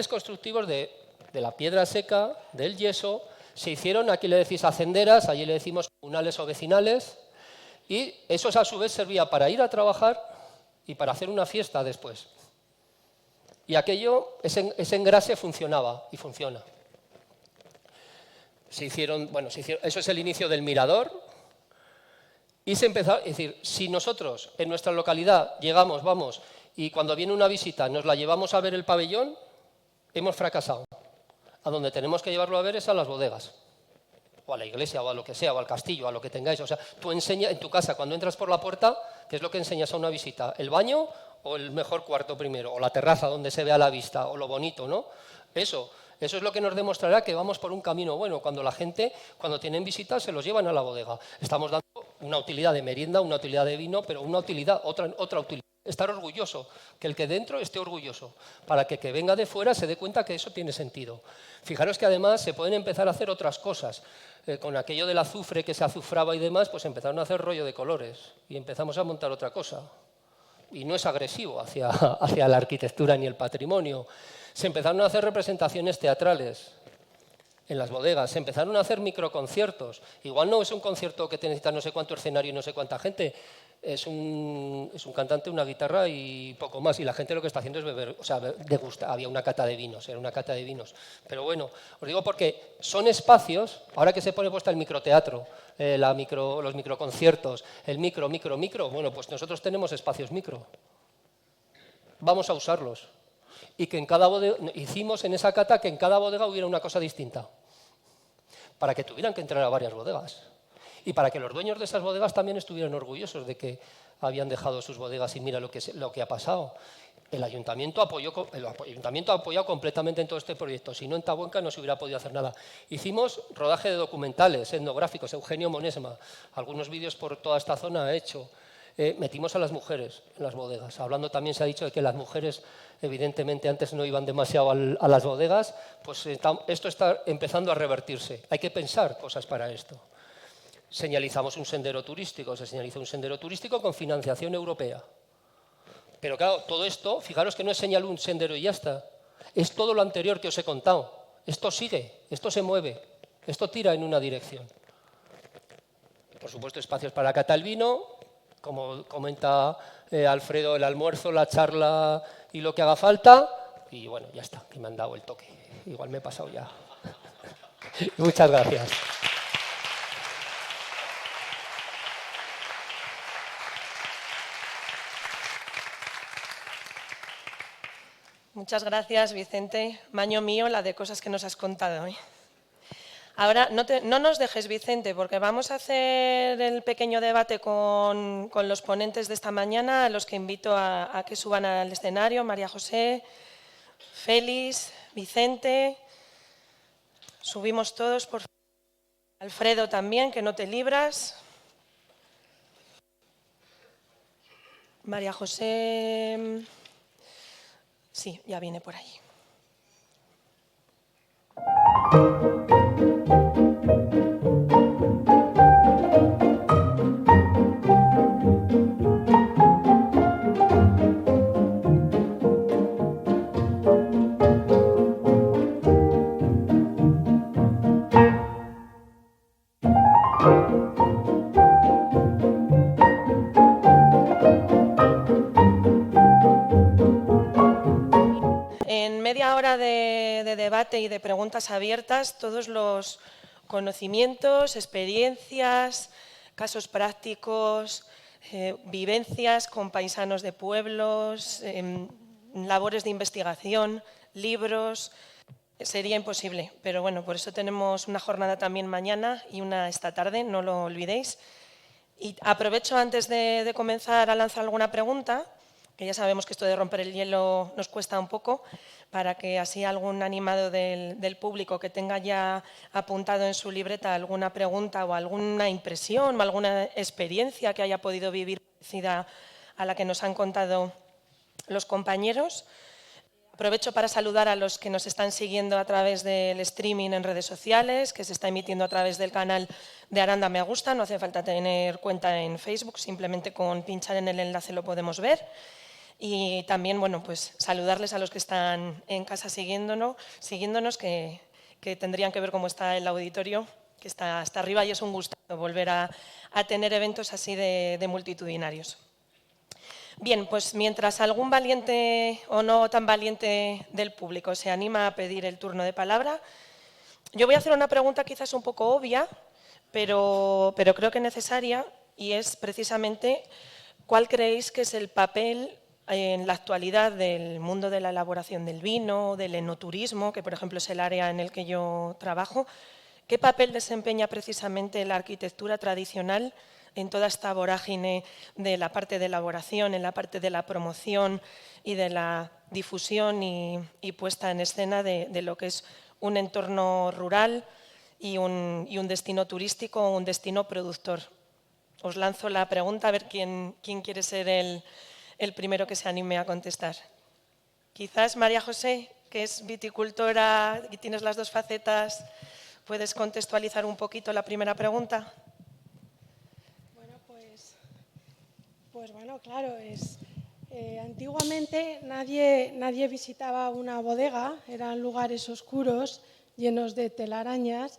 constructivos de la piedra seca, del yeso, se hicieron, aquí le decís hacenderas, allí le decimos comunales o vecinales, Y eso a su vez servía para ir a trabajar y para hacer una fiesta después. Y aquello, ese engrase funcionaba y funciona. Eso es el inicio del mirador. Y se empezó, es decir, si nosotros en nuestra localidad llegamos, vamos, y cuando viene una visita nos la llevamos a ver el pabellón, hemos fracasado. A donde tenemos que llevarlo a ver es a las bodegas, o a la iglesia, o a lo que sea, o al castillo, a lo que tengáis. O sea, tú enseñas en tu casa, cuando entras por la puerta, ¿qué es lo que enseñas a una visita? ¿El baño o el mejor cuarto primero? O la terraza donde se vea la vista, o lo bonito, ¿no? Eso es lo que nos demostrará que vamos por un camino bueno. Cuando la gente, cuando tienen visitas, se los llevan a la bodega. Estamos dando una utilidad de merienda, una utilidad de vino, pero una utilidad, otra utilidad. Estar orgulloso, que el que dentro esté orgulloso, para que venga de fuera se dé cuenta que eso tiene sentido. Fijaros que además se pueden empezar a hacer otras cosas. Con aquello del azufre que se azufraba y demás, pues empezaron a hacer rollo de colores y empezamos a montar otra cosa. Y no es agresivo hacia la arquitectura ni el patrimonio. Se empezaron a hacer representaciones teatrales en las bodegas, se empezaron a hacer microconciertos. Igual no es un concierto que te necesita no sé cuánto escenario y no sé cuánta gente, es un cantante, una guitarra y poco más. Y la gente lo que está haciendo es beber, o sea, degustar. Había una cata de vinos, era una cata de vinos. Pero bueno, os digo porque son espacios, ahora que se pone puesta el microteatro, los microconciertos, el micro, bueno, pues nosotros tenemos espacios micro. Vamos a usarlos. Y que en cada bodega, hicimos en esa cata que en cada bodega hubiera una cosa distinta, para que tuvieran que entrar a varias bodegas y para que los dueños de esas bodegas también estuvieran orgullosos de que habían dejado sus bodegas y mira lo que ha pasado. El ayuntamiento ha apoyado completamente en todo este proyecto, si no en Tabuenca no se hubiera podido hacer nada. Hicimos rodaje de documentales, etnográficos, Eugenio Monesma, algunos vídeos por toda esta zona ha hecho. Metimos a las mujeres en las bodegas. Hablando también se ha dicho de que las mujeres evidentemente antes no iban demasiado a las bodegas, pues esto está empezando a revertirse. Hay que pensar cosas para esto. Señalizamos un sendero turístico, se señalizó un sendero turístico con financiación europea. Pero claro, todo esto, fijaros que no es señalar un sendero y ya está. Es todo lo anterior que os he contado. Esto sigue, esto se mueve, esto tira en una dirección. Por supuesto, espacios para catar el vino, como comenta Alfredo, el almuerzo, la charla y lo que haga falta. Y bueno, ya está, que me han dado el toque. Igual me he pasado ya. Muchas gracias. Muchas gracias, Vicente. Maño mío, la de cosas que nos has contado, ¿eh? Ahora, no nos dejes, Vicente, porque vamos a hacer el pequeño debate con los ponentes de esta mañana, a los que invito a que suban al escenario. María José, Félix, Vicente. Subimos todos, por favor. Alfredo también, que no te libras. María José... Sí, ya viene por ahí. En media hora de debate y de preguntas abiertas, todos los conocimientos, experiencias, casos prácticos, vivencias con paisanos de pueblos, labores de investigación, libros, sería imposible. Pero bueno, por eso tenemos una jornada también mañana y una esta tarde, no lo olvidéis. Y aprovecho antes de comenzar a lanzar alguna pregunta, que ya sabemos que esto de romper el hielo nos cuesta un poco, para que así algún animado del público que tenga ya apuntado en su libreta alguna pregunta o alguna impresión o alguna experiencia que haya podido vivir parecida a la que nos han contado los compañeros. Aprovecho para saludar a los que nos están siguiendo a través del streaming en redes sociales, que se está emitiendo a través del canal de Aranda Me Gusta. No hace falta tener cuenta en Facebook, simplemente con pinchar en el enlace lo podemos ver. Y también, bueno, pues saludarles a los que están en casa siguiéndonos, que tendrían que ver cómo está el auditorio, que está hasta arriba y es un gusto volver a tener eventos así de multitudinarios. Bien, pues mientras algún valiente o no tan valiente del público se anima a pedir el turno de palabra, yo voy a hacer una pregunta quizás un poco obvia, pero creo que necesaria, y es precisamente ¿cuál creéis que es el papel en la actualidad del mundo de la elaboración del vino, del enoturismo, que por ejemplo es el área en el que yo trabajo? ¿Qué papel desempeña precisamente la arquitectura tradicional en toda esta vorágine de la parte de elaboración, en la parte de la promoción y de la difusión y puesta en escena de lo que es un entorno rural y un destino turístico o un destino productor? Os lanzo la pregunta a ver quién quiere ser el primero que se anime a contestar. Quizás María José, que es viticultora y tienes las dos facetas, ¿puedes contextualizar un poquito la primera pregunta? Bueno, pues bueno, claro, antiguamente nadie visitaba una bodega, eran lugares oscuros llenos de telarañas,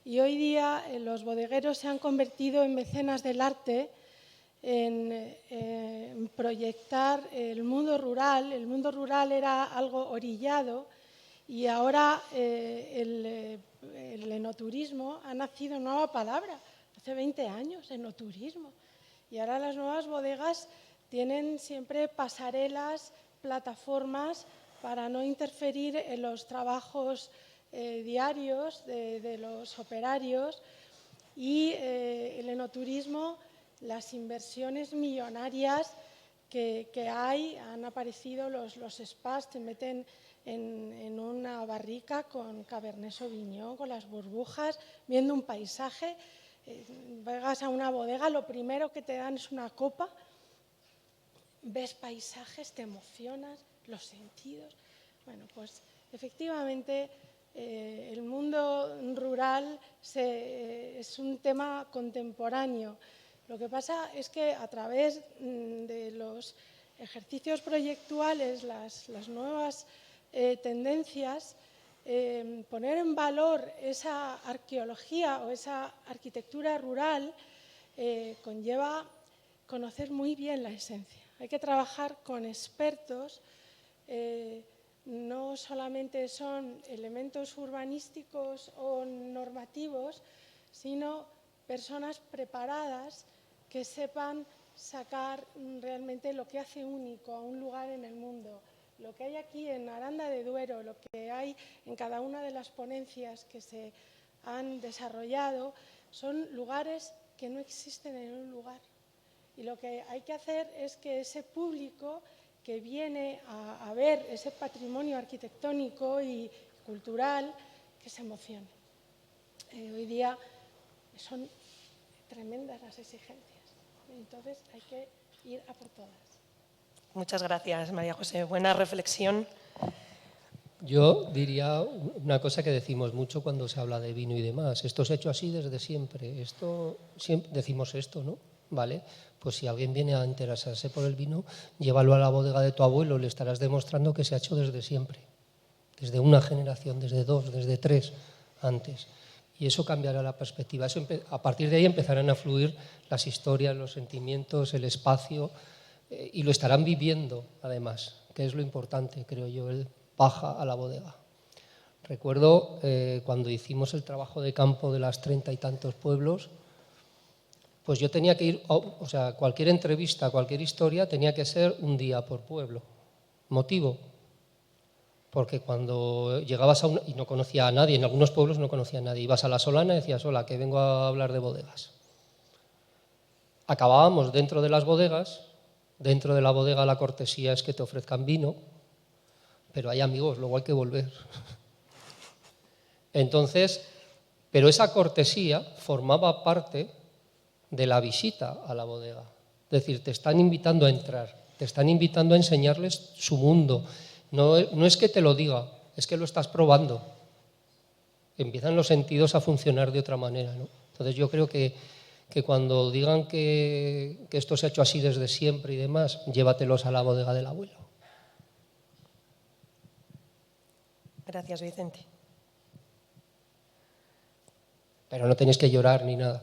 y hoy día los bodegueros se han convertido en mecenas del arte, en proyectar el mundo rural. El mundo rural era algo orillado y ahora el enoturismo ha nacido una nueva palabra. Hace 20 años, enoturismo. Y ahora las nuevas bodegas tienen siempre pasarelas, plataformas para no interferir en los trabajos diarios de los operarios, y el enoturismo, las inversiones millonarias que hay, han aparecido los spas, te meten en una barrica con Cabernet Sauvignon, con las burbujas, viendo un paisaje. Llegas a una bodega, lo primero que te dan es una copa, ves paisajes, te emocionas, los sentidos. Bueno, pues efectivamente el mundo rural es un tema contemporáneo. Lo que pasa es que a través de los ejercicios proyectuales, las nuevas tendencias, poner en valor esa arqueología o esa arquitectura rural conlleva conocer muy bien la esencia. Hay que trabajar con expertos, no solamente son elementos urbanísticos o normativos, sino personas preparadas que sepan sacar realmente lo que hace único a un lugar en el mundo. Lo que hay aquí en Aranda de Duero, lo que hay en cada una de las ponencias que se han desarrollado, son lugares que no existen en un lugar. Y lo que hay que hacer es que ese público que viene a ver ese patrimonio arquitectónico y cultural, que se emocione. Hoy día son tremendas las exigencias, entonces hay que ir a por todas. Muchas gracias, María José. Buena reflexión. Yo diría una cosa que decimos mucho cuando se habla de vino y demás. Esto se ha hecho así desde siempre. Decimos esto, ¿no? ¿Vale? Pues si alguien viene a interesarse por el vino, llévalo a la bodega de tu abuelo, le estarás demostrando que se ha hecho desde siempre. Desde una generación, desde dos, desde tres antes. Y eso cambiará la perspectiva. A partir de ahí empezarán a fluir las historias, los sentimientos, el espacio, y lo estarán viviendo, además, que es lo importante, creo yo, el baja a la bodega. Recuerdo cuando hicimos el trabajo de campo de las 30 y tantos pueblos, pues yo tenía que ir, o sea, cualquier entrevista, cualquier historia tenía que ser un día por pueblo. ¿Motivo? Porque cuando llegabas y no conocía a nadie, en algunos pueblos no conocía a nadie, ibas a La Solana y decías, hola, que vengo a hablar de bodegas. Acabábamos dentro de las bodegas, dentro de la bodega la cortesía es que te ofrezcan vino, pero hay amigos, luego hay que volver. Entonces, pero esa cortesía formaba parte de la visita a la bodega. Es decir, te están invitando a entrar, te están invitando a enseñarles su mundo. No es que te lo diga, es que lo estás probando. Empiezan los sentidos a funcionar de otra manera, ¿no? Entonces yo creo que cuando digan que esto se ha hecho así desde siempre y demás, llévatelos a la bodega del abuelo. Gracias, Vicente. pero no tenéis que llorar ni nada.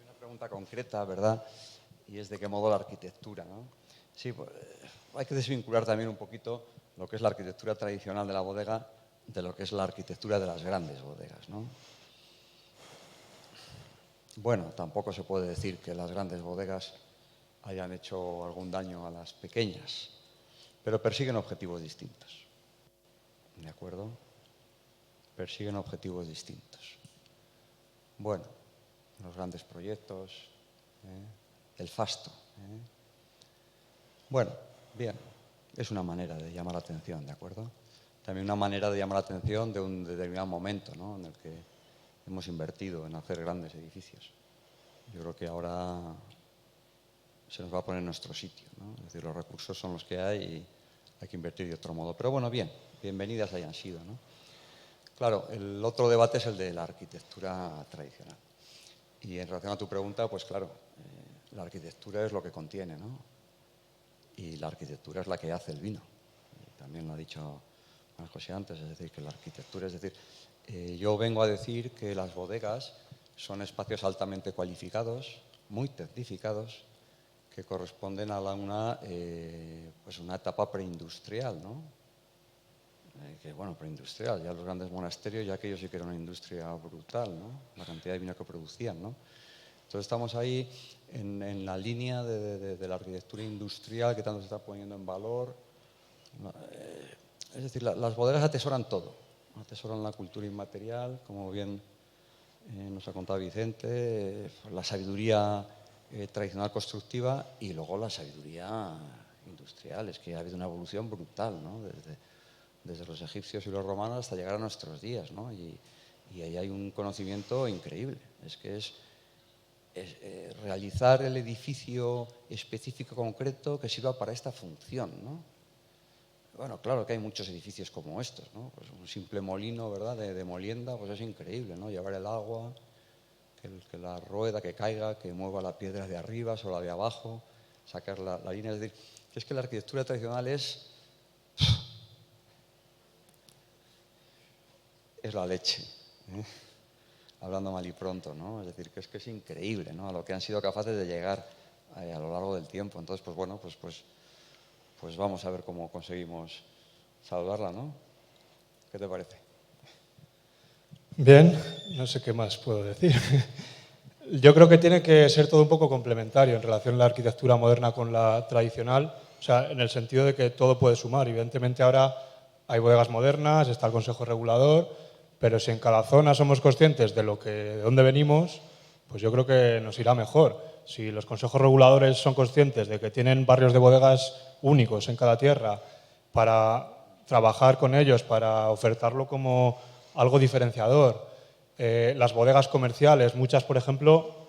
Una pregunta concreta, ¿verdad? Y es de qué modo la arquitectura, ¿no? Sí, pues, hay que desvincular también un poquito lo que es la arquitectura tradicional de la bodega de lo que es la arquitectura de las grandes bodegas, ¿no? Bueno, tampoco se puede decir que las grandes bodegas hayan hecho algún daño a las pequeñas, pero persiguen objetivos distintos, ¿de acuerdo? Persiguen objetivos distintos. Bueno, los grandes proyectos, el fasto. Bueno, bien, es una manera de llamar la atención, ¿de acuerdo? También una manera de llamar la atención de un determinado momento, ¿no?, en el que hemos invertido en hacer grandes edificios. Yo creo que ahora se nos va a poner en nuestro sitio, ¿no? Es decir, los recursos son los que hay y hay que invertir de otro modo. Pero bueno, bien, bienvenidas hayan sido, ¿no? Claro, el otro debate es el de la arquitectura tradicional. Y en relación a tu pregunta, pues claro, la arquitectura es lo que contiene, ¿no? Y la arquitectura es la que hace el vino. Y también lo ha dicho Juan José antes, es decir, que la arquitectura, es decir, yo vengo a decir que las bodegas son espacios altamente cualificados, muy tecnificados, que corresponden a pues una etapa preindustrial, ¿no? Que bueno, preindustrial, ya los grandes monasterios, ya aquellos sí que era una industria brutal, ¿no? La cantidad de vino que producían, ¿no? Entonces estamos ahí en la línea de la arquitectura industrial que tanto se está poniendo en valor. Es decir, las bodegas atesoran todo, atesoran la cultura inmaterial, como bien nos ha contado Vicente, la sabiduría tradicional constructiva y luego la sabiduría industrial. Es que ha habido una evolución brutal, ¿no? Desde los egipcios y los romanos hasta llegar a nuestros días, ¿no? Y ahí hay un conocimiento increíble. Es que es realizar el edificio específico concreto que sirva para esta función, ¿no? Bueno, claro que hay muchos edificios como estos, ¿no? Pues un simple molino, ¿verdad?, de molienda, pues es increíble, ¿no? Llevar el agua, que la rueda, que caiga, que mueva la piedra de arriba sobre la de abajo, sacar la línea. Es decir, que es que la arquitectura tradicional es la leche, ¿eh? Hablando mal y pronto, ¿no? Es decir, que es increíble, ¿no?, a lo que han sido capaces de llegar a lo largo del tiempo. Entonces, pues bueno, pues vamos a ver cómo conseguimos salvarla, ¿no? ¿Qué te parece? Bien, no sé qué más puedo decir. Yo creo que tiene que ser todo un poco complementario en relación a la arquitectura moderna con la tradicional, o sea, en el sentido de que todo puede sumar. Evidentemente ahora hay bodegas modernas, está el Consejo Regulador, pero si en cada zona somos conscientes de dónde venimos, pues yo creo que nos irá mejor. Si los consejos reguladores son conscientes de que tienen barrios de bodegas únicos en cada tierra, para trabajar con ellos, para ofertarlo como algo diferenciador. Las bodegas comerciales, muchas, por ejemplo,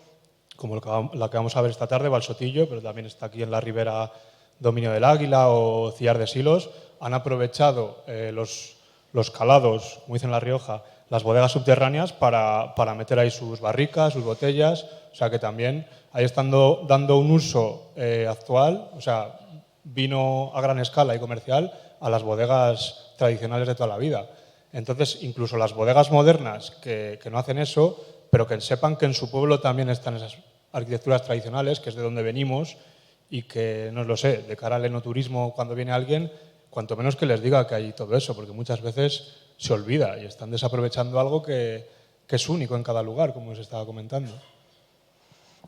como la que vamos a ver esta tarde, Valsotillo, pero también está aquí en la Ribera Dominio del Águila o Cillar de Silos, han aprovechado los calados, como dicen en La Rioja, las bodegas subterráneas para meter ahí sus barricas, sus botellas, o sea que también ahí están dando un uso actual, o sea, vino a gran escala y comercial a las bodegas tradicionales de toda la vida. Entonces, incluso las bodegas modernas que no hacen eso, pero que sepan que en su pueblo también están esas arquitecturas tradicionales, que es de donde venimos, y que, no lo sé, de cara al enoturismo, cuando viene alguien, cuanto menos que les diga que hay todo eso, porque muchas veces se olvida y están desaprovechando algo que es único en cada lugar, como os estaba comentando.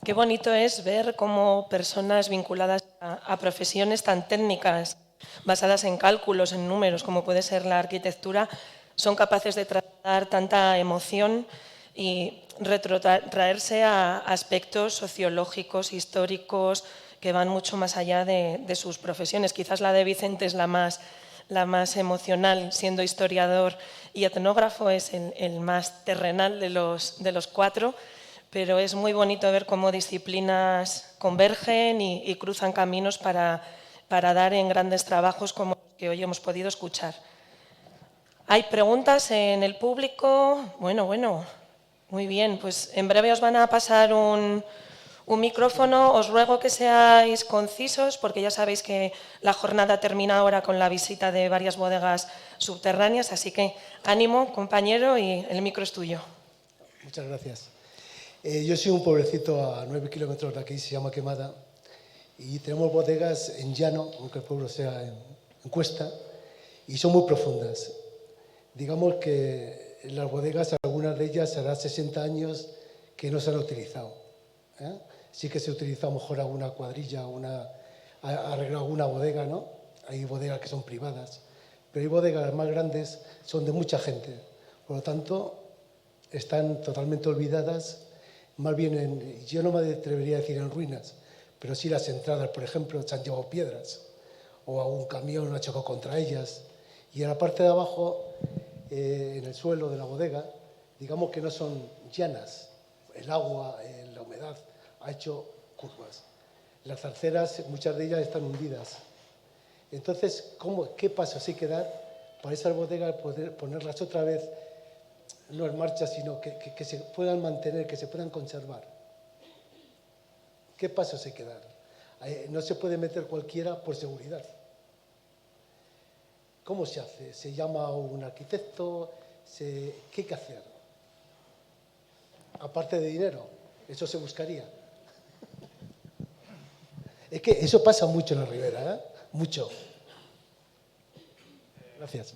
Qué bonito es ver cómo personas vinculadas a profesiones tan técnicas, basadas en cálculos, en números, como puede ser la arquitectura, son capaces de trasladar tanta emoción y retrotraerse a aspectos sociológicos, históricos, que van mucho más allá de sus profesiones. Quizás la de Vicente es la más emocional, siendo historiador y etnógrafo, es el más terrenal de los cuatro, pero es muy bonito ver cómo disciplinas convergen y cruzan caminos para dar en grandes trabajos como los que hoy hemos podido escuchar. ¿Hay preguntas en el público? Bueno, muy bien. Pues en breve os van a pasar un Un micrófono, os ruego que seáis concisos porque ya sabéis que la jornada termina ahora con la visita de varias bodegas subterráneas, así que ánimo, compañero, y el micro es tuyo. Muchas gracias. Yo soy un pueblecito a 9 kilómetros de aquí, se llama Quemada, y tenemos bodegas en llano, aunque el pueblo sea en cuesta, y son muy profundas. Digamos que en las bodegas, algunas de ellas hará 60 años que no se han utilizado. Sí que se utiliza a lo mejor alguna cuadrilla, arreglar alguna bodega, ¿no? Hay bodegas que son privadas, pero hay bodegas más grandes, son de mucha gente. Por lo tanto, están totalmente olvidadas, más bien, yo no me atrevería a decir en ruinas, pero sí las entradas, por ejemplo, se han llevado piedras, o algún camión ha chocado contra ellas. Y en la parte de abajo, en el suelo de la bodega, digamos que no son llanas, el agua, la humedad ha hecho curvas. Las zarceras, muchas de ellas están hundidas. Entonces, ¿qué pasos hay que dar para esas bodegas poder ponerlas otra vez, no en marcha, sino que se puedan mantener, que se puedan conservar? ¿Qué pasos hay que dar? No se puede meter cualquiera por seguridad. ¿Cómo se hace? ¿Se llama a un arquitecto? ¿Qué hay que hacer? Aparte de dinero, eso se buscaría. Es que eso pasa mucho en la Ribera, ¿eh? Mucho. Gracias.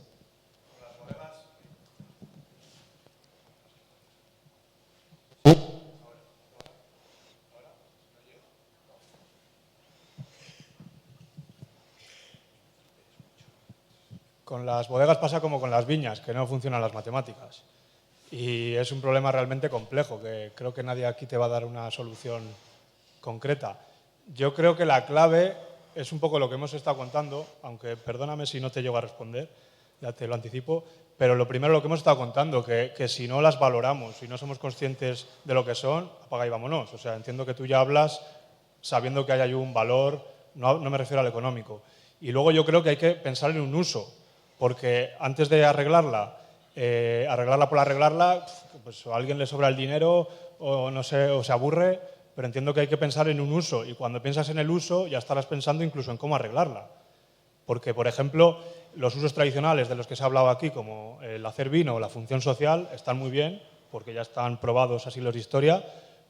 Con las bodegas pasa como con las viñas, que no funcionan las matemáticas. Y es un problema realmente complejo, que creo que nadie aquí te va a dar una solución concreta. Yo creo que la clave es un poco lo que hemos estado contando, aunque perdóname si no te llego a responder, ya te lo anticipo, pero lo primero lo que hemos estado contando, que si no las valoramos, si no somos conscientes de lo que son, apaga y vámonos. O sea, entiendo que tú ya hablas sabiendo que hay ahí un valor, no me refiero al económico. Y luego yo creo que hay que pensar en un uso, porque antes de arreglarla por arreglarla, pues a alguien le sobra el dinero o no sé, o se aburre, pero entiendo que hay que pensar en un uso, y cuando piensas en el uso ya estarás pensando incluso en cómo arreglarla. Porque, por ejemplo, los usos tradicionales de los que se ha hablado aquí, como el hacer vino o la función social, están muy bien, porque ya están probados a siglos de historia,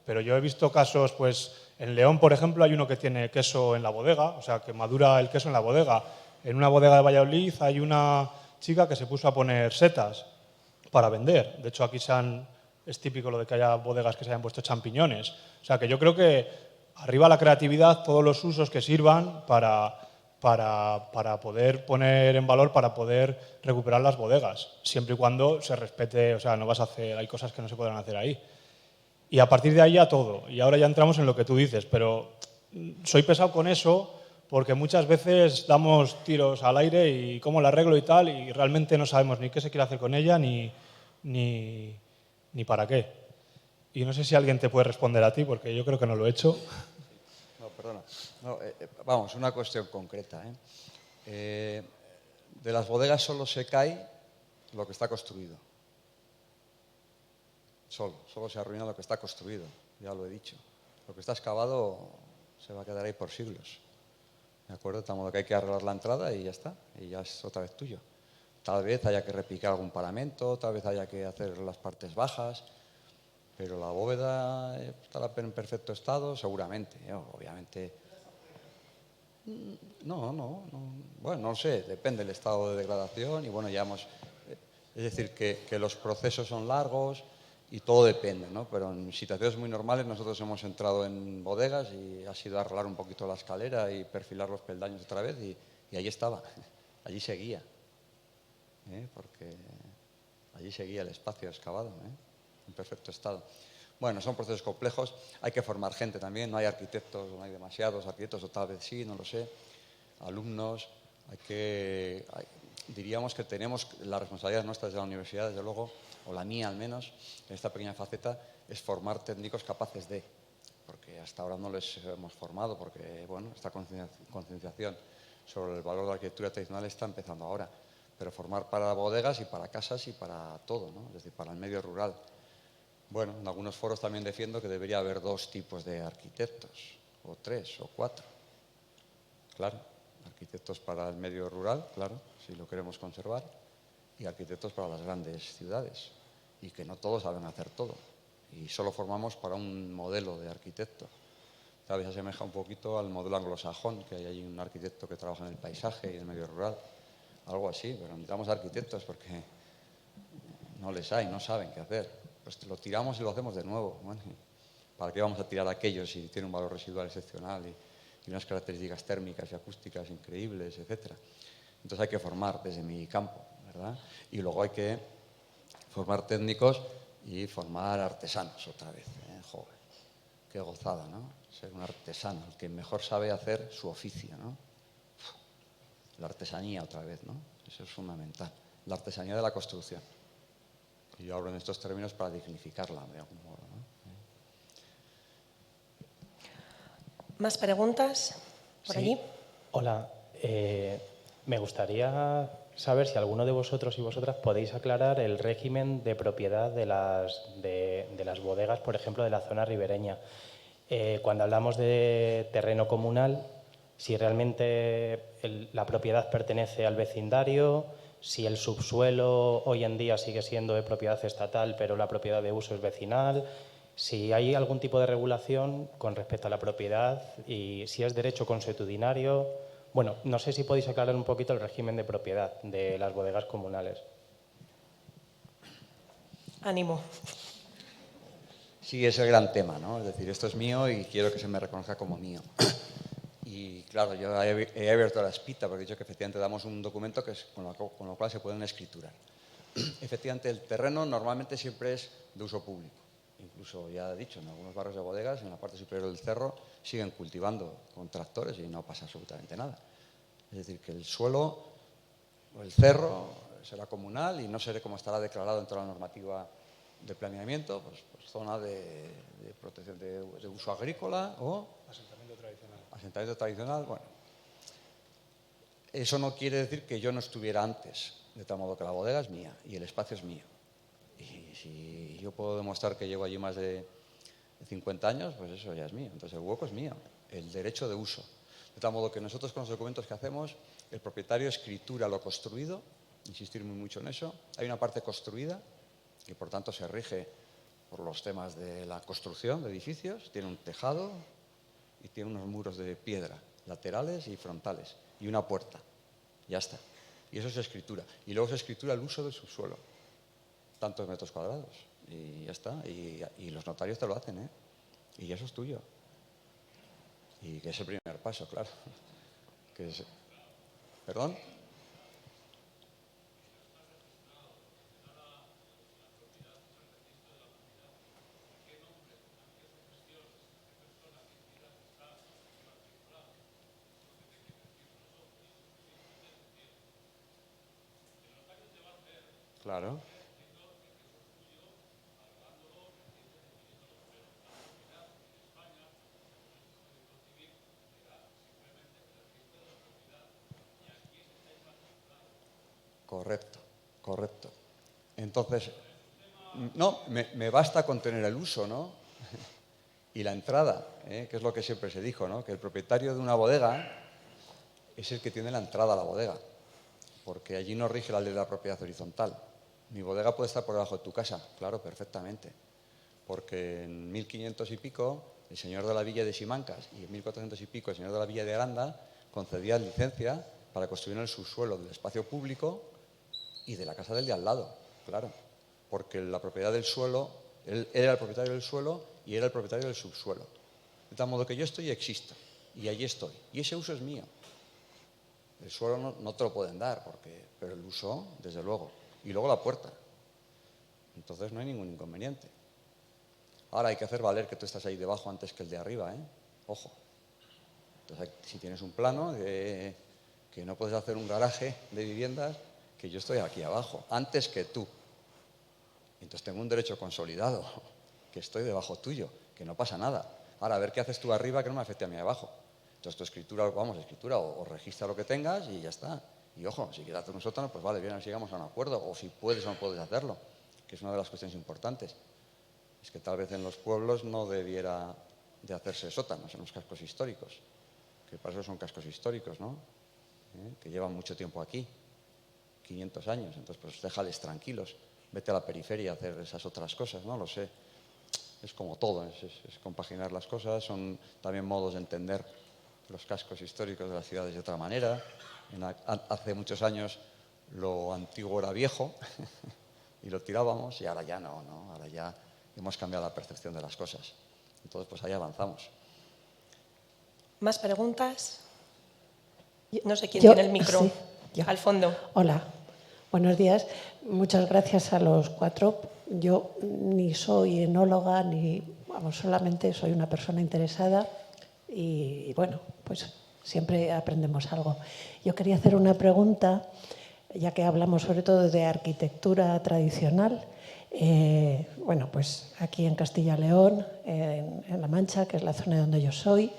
pero yo he visto casos, pues en León, por ejemplo, hay uno que tiene queso en la bodega, o sea, que madura el queso en la bodega. En una bodega de Valladolid hay una chica que se puso a poner setas para vender. De hecho, aquí es típico lo de que haya bodegas que se hayan puesto champiñones. O sea, que yo creo que arriba la creatividad, todos los usos que sirvan para poder poner en valor, para poder recuperar las bodegas, siempre y cuando se respete, o sea, no vas a hacer, hay cosas que no se podrán hacer ahí. Y a partir de ahí ya todo. Y ahora ya entramos en lo que tú dices, pero soy pesado con eso porque muchas veces damos tiros al aire y cómo la arreglo y tal, y realmente no sabemos ni qué se quiere hacer con ella ni para qué. Y no sé si alguien te puede responder a ti, porque yo creo que no lo he hecho. No, perdona. No, vamos, una cuestión concreta. De las bodegas solo se cae lo que está construido. Solo se arruina lo que está construido, ya lo he dicho. Lo que está excavado se va a quedar ahí por siglos. ¿De acuerdo? De modo que hay que arreglar la entrada y ya está, y ya es otra vez tuyo. Tal vez haya que repicar algún paramento, tal vez haya que hacer las partes bajas, pero la bóveda estará en perfecto estado, seguramente. Obviamente. No. Bueno, no lo sé, depende del estado de degradación y bueno, ya hemos. Es decir, que los procesos son largos y todo depende, ¿no? Pero en situaciones muy normales nosotros hemos entrado en bodegas y ha sido arreglar un poquito la escalera y perfilar los peldaños otra vez y allí estaba, allí seguía. Porque allí seguía el espacio excavado, en perfecto estado. Bueno, son procesos complejos, hay que formar gente también, no hay arquitectos, no hay demasiados arquitectos, o tal vez sí, no lo sé, alumnos, diríamos que tenemos la responsabilidad nuestra desde la universidad, desde luego, o la mía al menos, en esta pequeña faceta, es formar técnicos capaces de, porque hasta ahora no les hemos formado, porque bueno, esta concienciación sobre el valor de la arquitectura tradicional está empezando ahora. Pero formar para bodegas y para casas y para todo, ¿no? Es decir, para el medio rural. Bueno, en algunos foros también defiendo que debería haber 2 tipos de arquitectos, o 3 o 4. Claro, arquitectos para el medio rural, claro, si lo queremos conservar, y arquitectos para las grandes ciudades. Y que no todos saben hacer todo. Y solo formamos para un modelo de arquitecto. Tal vez asemeja un poquito al modelo anglosajón, que hay ahí un arquitecto que trabaja en el paisaje y en el medio rural. Algo así, pero necesitamos arquitectos porque no les hay, no saben qué hacer. Pues lo tiramos y lo hacemos de nuevo. Bueno, ¿para qué vamos a tirar aquello si tiene un valor residual excepcional y unas características térmicas y acústicas increíbles, etcétera? Entonces hay que formar desde mi campo, ¿verdad? Y luego hay que formar técnicos y formar artesanos otra vez. Joder, qué gozada, ¿no? Ser un artesano, el que mejor sabe hacer su oficio, ¿no? La artesanía otra vez, ¿no? Eso es fundamental. La artesanía de la construcción. Y yo hablo en estos términos para dignificarla de algún modo, ¿no? ¿Más preguntas por allí? Hola, me gustaría saber si alguno de vosotros y vosotras podéis aclarar el régimen de propiedad de las bodegas, por ejemplo, de la zona ribereña. Cuando hablamos de terreno comunal, si realmente la propiedad pertenece al vecindario, si el subsuelo hoy en día sigue siendo de propiedad estatal, pero la propiedad de uso es vecinal, si hay algún tipo de regulación con respecto a la propiedad y si es derecho consuetudinario. Bueno, no sé si podéis aclarar un poquito el régimen de propiedad de las bodegas comunales. Ánimo. Sí, es el gran tema, ¿no? Es decir, esto es mío y quiero que se me reconozca como mío. Y claro, yo he abierto la espita porque he dicho que efectivamente damos un documento que es con lo cual se pueden escriturar. Efectivamente, el terreno normalmente siempre es de uso público. Incluso, ya he dicho, en algunos barrios de bodegas, en la parte superior del cerro, siguen cultivando con tractores y no pasa absolutamente nada. Es decir, que el suelo o el cerro será comunal y no sé cómo estará declarado dentro de la normativa de planeamiento, pues zona de protección de uso agrícola o Asentamiento tradicional. asentamiento tradicional. Bueno, eso no quiere decir que yo no estuviera antes, de tal modo que la bodega es mía y el espacio es mío. Y si yo puedo demostrar que llevo allí más de 50 años, pues eso ya es mío. Entonces el hueco es mío, el derecho de uso. De tal modo que nosotros con los documentos que hacemos, el propietario escritura lo construido, insistir muy mucho en eso. Hay una parte construida que por tanto se rige por los temas de la construcción de edificios. Tiene un tejado y tiene unos muros de piedra, laterales y frontales, y una puerta. Ya está. Y eso se escritura. Y luego se escritura el uso del subsuelo. Tantos metros cuadrados. Y ya está. Y los notarios te lo hacen, ¿eh? Y eso es tuyo. Y que es el primer paso, claro. ¿Perdón? Claro. Correcto, correcto. Entonces, no, me basta con tener el uso, ¿no? Y la entrada, que es lo que siempre se dijo, ¿no? Que el propietario de una bodega es el que tiene la entrada a la bodega, porque allí no rige la ley de la propiedad horizontal. Mi bodega puede estar por debajo de tu casa, claro, perfectamente, porque en 1500 y pico el señor de la villa de Simancas y en 1400 y pico el señor de la villa de Aranda concedía licencia para construir en el subsuelo del espacio público y de la casa del de al lado, claro, porque la propiedad del suelo, él era el propietario del suelo y era el propietario del subsuelo. De tal modo que yo estoy y existo, y allí estoy, y ese uso es mío. El suelo no te lo pueden dar, pero el uso, desde luego. Y luego la puerta. Entonces no hay ningún inconveniente. Ahora hay que hacer valer que tú estás ahí debajo antes que el de arriba, ¿eh? Ojo. Entonces, si tienes un plano de que no puedes hacer un garaje de viviendas, que yo estoy aquí abajo, antes que tú. Entonces tengo un derecho consolidado, que estoy debajo tuyo, que no pasa nada. Ahora, a ver qué haces tú arriba que no me afecte a mí abajo. Entonces tu escritura, o registra lo que tengas y ya está. Y ojo, si quieres hacer un sótano, pues vale, bien, llegamos a un acuerdo. O si puedes o no puedes hacerlo, que es una de las cuestiones importantes. es que tal vez en los pueblos no debiera de hacerse sótanos en los cascos históricos, que para eso son cascos históricos, ¿no? Que llevan mucho tiempo aquí, 500 años, entonces pues déjales tranquilos, vete a la periferia a hacer esas otras cosas, no lo sé. Es como todo, es compaginar las cosas, son también modos de entender los cascos históricos de las ciudades de otra manera. Hace muchos años lo antiguo era viejo y lo tirábamos, y ahora ya no, ahora ya hemos cambiado la percepción de las cosas. Entonces pues ahí avanzamos. ¿Más preguntas? No sé quién Yo, tiene el micro. sí, yo. Al fondo. Hola, buenos días. Muchas gracias a los cuatro. Yo ni soy enóloga, ni, vamos, solamente soy una persona interesada y bueno, pues siempre aprendemos algo. Yo quería hacer una pregunta, ya que hablamos sobre todo de arquitectura tradicional. Bueno, pues aquí en Castilla y León, en La Mancha, que es la zona donde yo soy,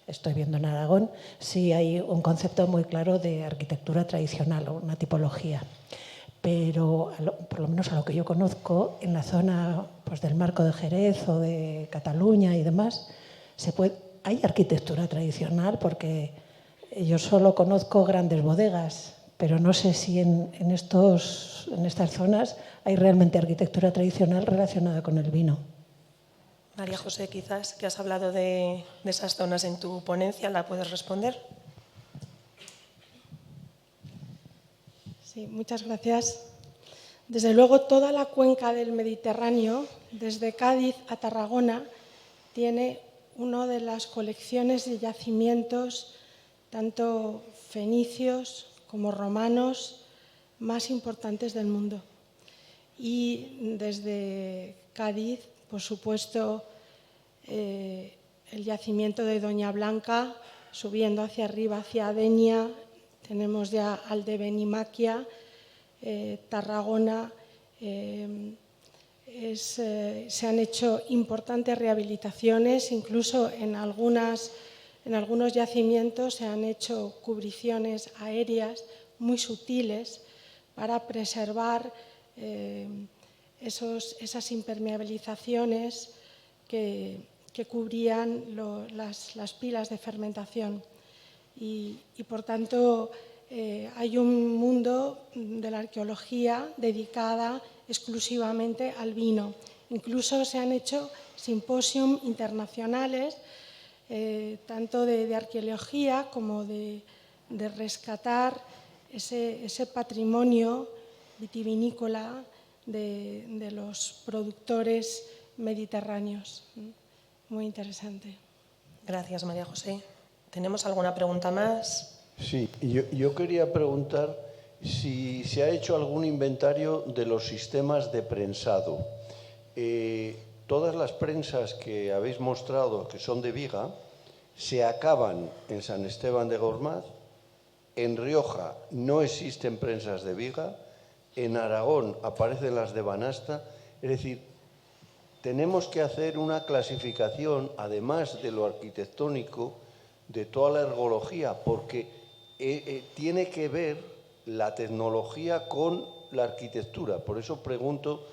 estoy viendo en Aragón, sí hay un concepto muy claro de arquitectura tradicional o una tipología. Pero, por lo menos a lo que yo conozco, en la zona pues, del Marco de Jerez o de Cataluña y demás, hay arquitectura tradicional, porque yo solo conozco grandes bodegas, pero no sé si en estas zonas hay realmente arquitectura tradicional relacionada con el vino. María José, quizás, que has hablado de esas zonas en tu ponencia, ¿la puedes responder? Sí, muchas gracias. Desde luego, toda la cuenca del Mediterráneo, desde Cádiz a Tarragona, tiene una de las colecciones de yacimientos, tanto fenicios como romanos, más importantes del mundo. Y desde Cádiz, por supuesto, el yacimiento de Doña Blanca, subiendo hacia arriba, hacia Adenia, tenemos ya Aldebenimaquia, Tarragona. Se han hecho importantes rehabilitaciones, incluso en algunos yacimientos se han hecho cubriciones aéreas muy sutiles para preservar esas impermeabilizaciones que cubrían las pilas de fermentación. Y por tanto, hay un mundo de la arqueología dedicada exclusivamente al vino. Incluso se han hecho simposios internacionales, tanto de arqueología como de rescatar ese patrimonio vitivinícola de los productores mediterráneos. Muy interesante. Gracias, María José. ¿Tenemos alguna pregunta más? Sí, yo quería preguntar si se ha hecho algún inventario de los sistemas de prensado. Todas las prensas que habéis mostrado, que son de viga, se acaban en San Esteban de Gormaz. En Rioja no existen prensas de viga. En Aragón aparecen las de banasta. Es decir, tenemos que hacer una clasificación, además de lo arquitectónico, de toda la ergología, porque tiene que ver la tecnología con la arquitectura. Por eso pregunto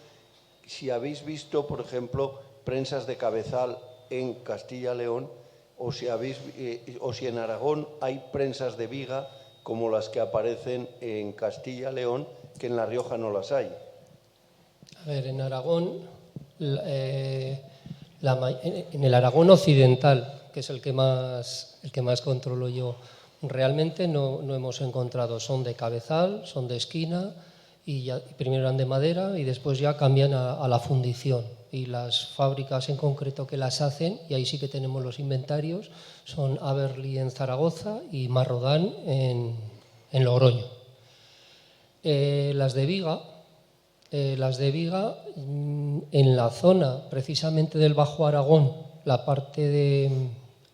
si habéis visto, por ejemplo, prensas de cabezal en Castilla y León, o si en Aragón hay prensas de viga como las que aparecen en Castilla y León, que en La Rioja no las hay. A ver, en Aragón, en el Aragón occidental, que es el que más controlo yo, realmente no hemos encontrado. Son de cabezal, son de esquina, y ya, primero eran de madera y después ya cambian a la fundición. Y las fábricas en concreto que las hacen, y ahí sí que tenemos los inventarios, son Aberli en Zaragoza y Marrodán en Logroño. Las de viga, en la zona precisamente del Bajo Aragón, la parte de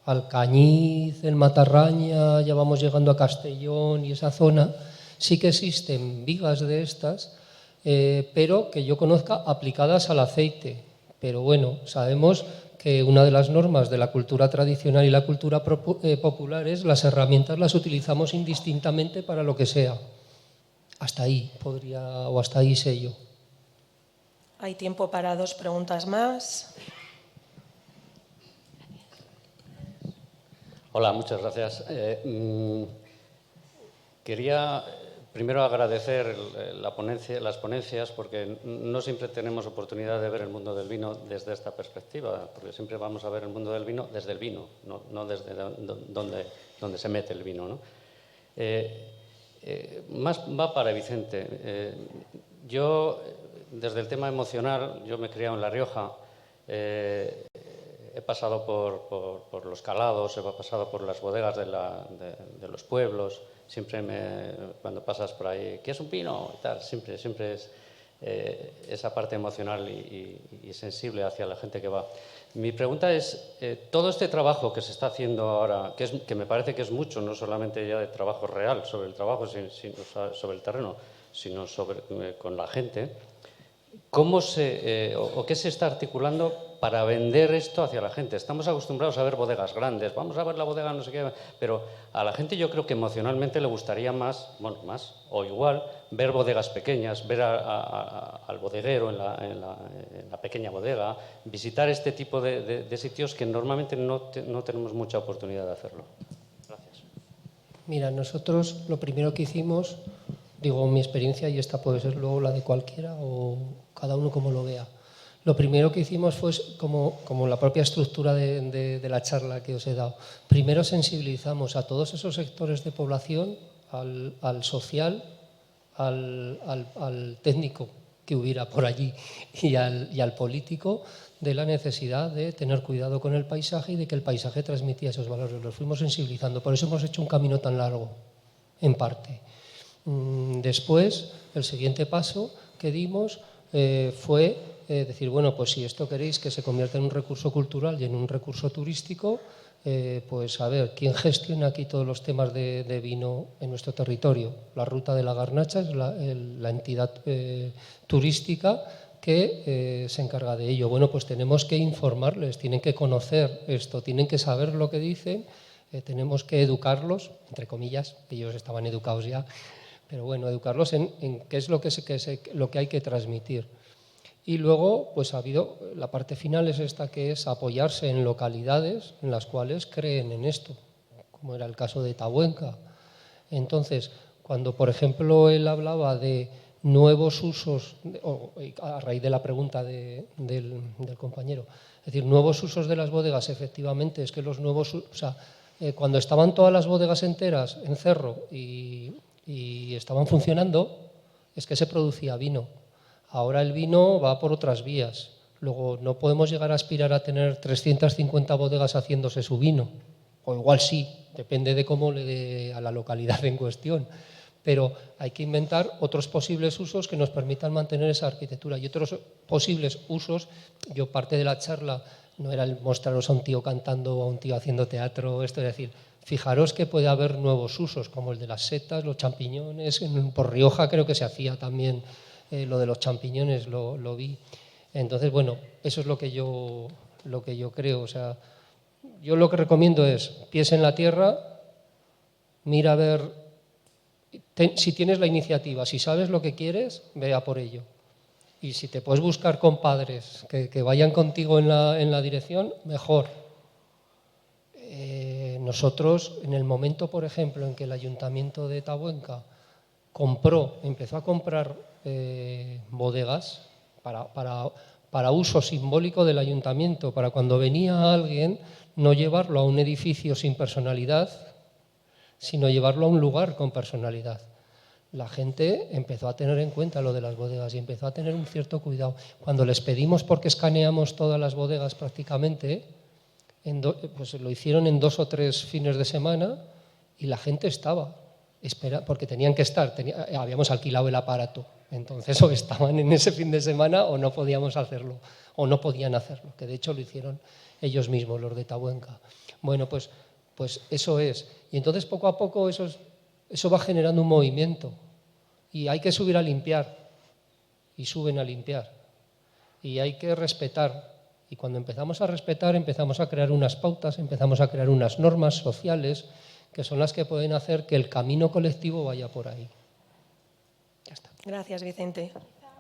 Alcañiz, el Matarraña, ya vamos llegando a Castellón y esa zona, sí que existen vigas de estas, pero que yo conozca aplicadas al aceite. Pero bueno, sabemos que una de las normas de la cultura tradicional y la cultura popular es las herramientas las utilizamos indistintamente para lo que sea. Hasta ahí podría, o hasta ahí sé yo. Hay tiempo para 2 preguntas más. Hola, muchas gracias. Quería primero agradecer las ponencias, porque no siempre tenemos oportunidad de ver el mundo del vino desde esta perspectiva, porque siempre vamos a ver el mundo del vino desde el vino, no desde donde se mete el vino, ¿no? Más va para Vicente. Yo, desde el tema emocional, yo me he criado en La Rioja, he pasado por los calados, he pasado por las bodegas de los pueblos. Siempre cuando pasas por ahí, ¿qué es un vino? Y tal, siempre es esa parte emocional y sensible hacia la gente que va. Mi pregunta es, todo este trabajo que se está haciendo ahora, que me parece que es mucho, no solamente ya de trabajo real sobre el trabajo, sino sobre el terreno, sino con la gente, ¿cómo o qué se está articulando para vender esto hacia la gente? Estamos acostumbrados a ver bodegas grandes, vamos a ver la bodega no sé qué, pero a la gente yo creo que emocionalmente le gustaría más o igual, ver bodegas pequeñas, ver al bodeguero en la pequeña bodega, visitar este tipo de sitios que normalmente no tenemos mucha oportunidad de hacerlo. Gracias. Mira, nosotros lo primero que hicimos, digo mi experiencia, y esta puede ser luego la de cualquiera o cada uno como lo vea. Lo primero que hicimos fue, como la propia estructura de la charla que os he dado, primero sensibilizamos a todos esos sectores de población, al social, al técnico que hubiera por allí y al político, de la necesidad de tener cuidado con el paisaje y de que el paisaje transmitía esos valores. Los fuimos sensibilizando, por eso hemos hecho un camino tan largo, en parte. Después, el siguiente paso que dimos fue decir, bueno, pues si esto queréis que se convierta en un recurso cultural y en un recurso turístico, pues a ver, ¿quién gestiona aquí todos los temas de vino en nuestro territorio? La Ruta de la Garnacha es la entidad turística que se encarga de ello. Bueno, pues tenemos que informarles, tienen que conocer esto, tienen que saber lo que dicen, tenemos que educarlos, entre comillas, ellos estaban educados ya, pero bueno, educarlos en qué es lo que hay que transmitir. Y luego, pues ha habido, la parte final es esta, que es apoyarse en localidades en las cuales creen en esto, como era el caso de Tabuenca. Entonces, cuando, por ejemplo, él hablaba de nuevos usos, a raíz de la pregunta del compañero, es decir, nuevos usos de las bodegas, efectivamente, es que los nuevos, o sea, cuando estaban todas las bodegas enteras en Cerro y estaban funcionando, es que se producía vino. Ahora el vino va por otras vías. Luego no podemos llegar a aspirar a tener 350 bodegas haciéndose su vino. O igual sí, depende de cómo le dé a la localidad en cuestión. Pero hay que inventar otros posibles usos que nos permitan mantener esa arquitectura. Y otros posibles usos, yo parte de la charla no era el mostraros a un tío cantando o a un tío haciendo teatro, esto es decir, fijaros que puede haber nuevos usos, como el de las setas, los champiñones, por Rioja creo que se hacía también. Lo de los champiñones lo vi. Entonces, bueno, eso es lo que yo creo. O sea, yo lo que recomiendo es pies en la tierra, mira a ver si tienes la iniciativa, si sabes lo que quieres, ve a por ello. Y si te puedes buscar compadres que vayan contigo en la dirección, mejor. Nosotros, en el momento, por ejemplo, en que el Ayuntamiento de Tabuenca empezó a comprar bodegas para uso simbólico del ayuntamiento, para cuando venía alguien no llevarlo a un edificio sin personalidad, sino llevarlo a un lugar con personalidad. La gente empezó a tener en cuenta lo de las bodegas y empezó a tener un cierto cuidado. Cuando les pedimos, porque escaneamos todas las bodegas prácticamente, pues lo hicieron en 2 o 3 fines de semana y la gente estaba. Porque tenían que estar, habíamos alquilado el aparato, entonces o estaban en ese fin de semana o no podíamos hacerlo, o no podían hacerlo, que de hecho lo hicieron ellos mismos, los de Tabuenca. Bueno, pues eso es. Y entonces poco a poco eso va generando un movimiento y hay que subir a limpiar y suben a limpiar y hay que respetar. Y cuando empezamos a respetar, empezamos a crear unas pautas, empezamos a crear unas normas sociales que son las que pueden hacer que el camino colectivo vaya por ahí. Ya está. Gracias, Vicente.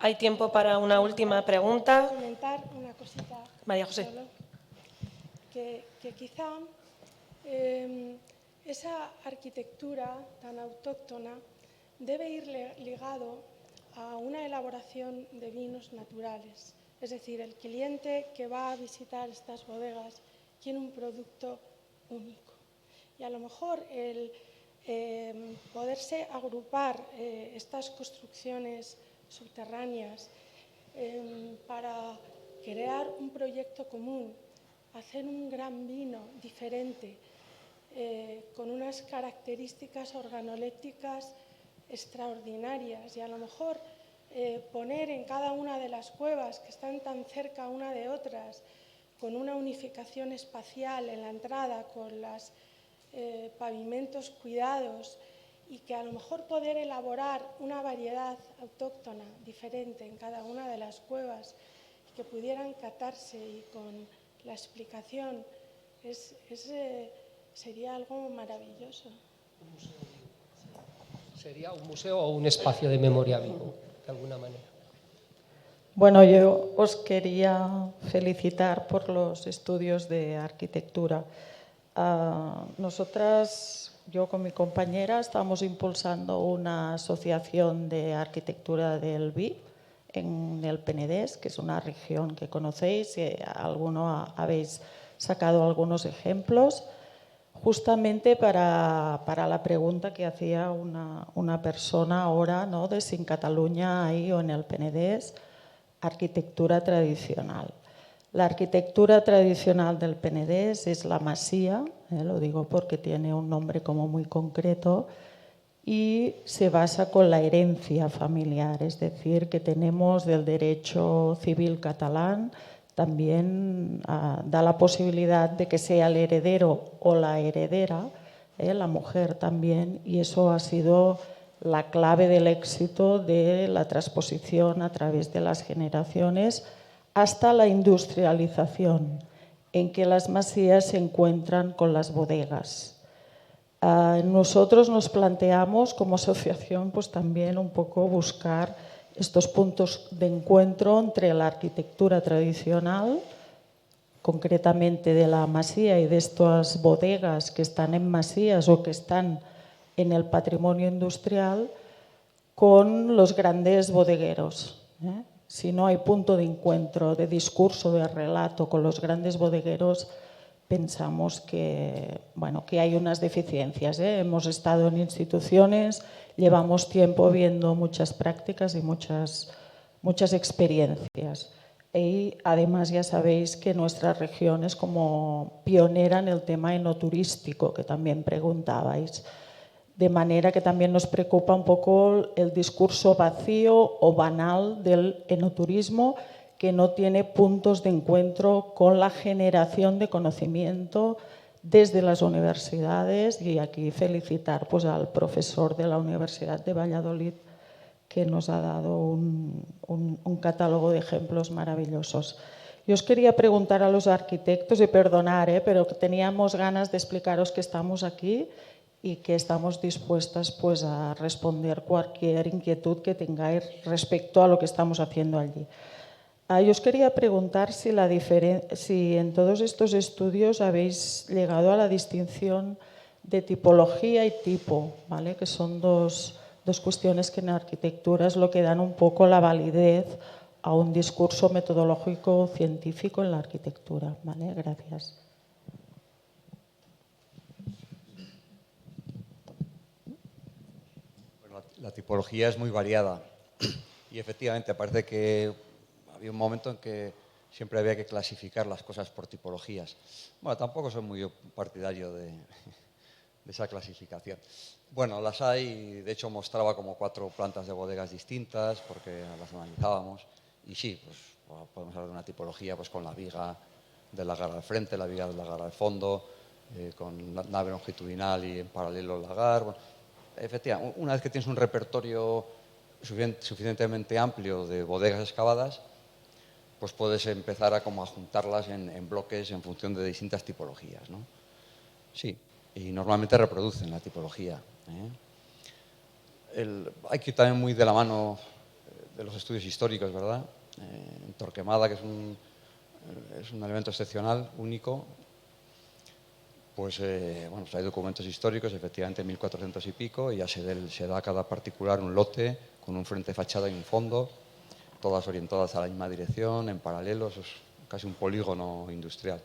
Hay tiempo para una última pregunta. Comentar una cosita. María José. Solo, que quizá esa arquitectura tan autóctona debe ir ligado a una elaboración de vinos naturales. Es decir, el cliente que va a visitar estas bodegas tiene un producto único. Y a lo mejor el poderse agrupar estas construcciones subterráneas para crear un proyecto común, hacer un gran vino diferente, con unas características organolépticas extraordinarias, y a lo mejor poner en cada una de las cuevas que están tan cerca una de otras, con una unificación espacial en la entrada, con los pavimentos cuidados, y que a lo mejor poder elaborar una variedad autóctona diferente en cada una de las cuevas, que pudieran catarse y con la explicación, sería algo maravilloso. Sería un museo o un espacio de memoria vivo, de alguna manera. Bueno, yo os quería felicitar por los estudios de arquitectura. Nosotras, yo con mi compañera, estamos impulsando una asociación de arquitectura del VIP en el Penedés, que es una región que conocéis, y alguno habéis sacado algunos ejemplos, justamente para la pregunta que hacía una persona ahora, ¿no?, de si en Cataluña hay o en el Penedés arquitectura tradicional. La arquitectura tradicional del Penedés es la masía, lo digo porque tiene un nombre como muy concreto, y se basa con la herencia familiar, es decir, que tenemos del derecho civil catalán, también da la posibilidad de que sea el heredero o la heredera, la mujer también, y eso ha sido la clave del éxito de la transposición a través de las generaciones hasta la industrialización, en que las masías se encuentran con las bodegas. Nosotros nos planteamos como asociación pues también un poco buscar estos puntos de encuentro entre la arquitectura tradicional, concretamente de la masía y de estas bodegas que están en masías o que están en el patrimonio industrial, con los grandes bodegueros. Si no hay punto de encuentro, de discurso, de relato con los grandes bodegueros, pensamos que, bueno, que hay unas deficiencias. Hemos estado en instituciones, llevamos tiempo viendo muchas prácticas y muchas experiencias. Y además ya sabéis que nuestra región es como pionera en el tema enoturístico, que también preguntabais. De manera que también nos preocupa un poco el discurso vacío o banal del enoturismo, que no tiene puntos de encuentro con la generación de conocimiento desde las universidades, y aquí felicitar pues al profesor de la Universidad de Valladolid, que nos ha dado un catálogo de ejemplos maravillosos. Yo os quería preguntar a los arquitectos, y perdonar, pero que teníamos ganas de explicaros que estamos aquí y que estamos dispuestas pues a responder cualquier inquietud que tengáis respecto a lo que estamos haciendo allí. Yo os quería preguntar si en todos estos estudios habéis llegado a la distinción de tipología y tipo, ¿vale?, que son dos cuestiones que en arquitectura es lo que dan un poco la validez a un discurso metodológico científico en la arquitectura. ¿Vale? Gracias. Bueno, la tipología es muy variada y efectivamente parece que había un momento en que siempre había que clasificar las cosas por tipologías. Bueno, tampoco soy muy partidario de esa clasificación. Bueno, las hay, de hecho mostraba como 4 plantas de bodegas distintas porque las analizábamos, y sí, pues podemos hablar de una tipología pues con la viga de la lagar al frente, la viga de la lagar al fondo, con la nave longitudinal y en paralelo el lagar. Bueno, efectivamente, una vez que tienes un repertorio suficientemente amplio de bodegas excavadas, pues puedes empezar a juntarlas en bloques en función de distintas tipologías, ¿no? Sí, y normalmente reproducen la tipología. Hay que ir también muy de la mano de los estudios históricos, ¿verdad? En Torquemada, que es un elemento excepcional, único, pues bueno, hay documentos históricos, efectivamente 1400 y pico, y ya se da a cada particular un lote con un frente, fachada y un fondo, todas orientadas a la misma dirección, en paralelo, eso es casi un polígono industrial.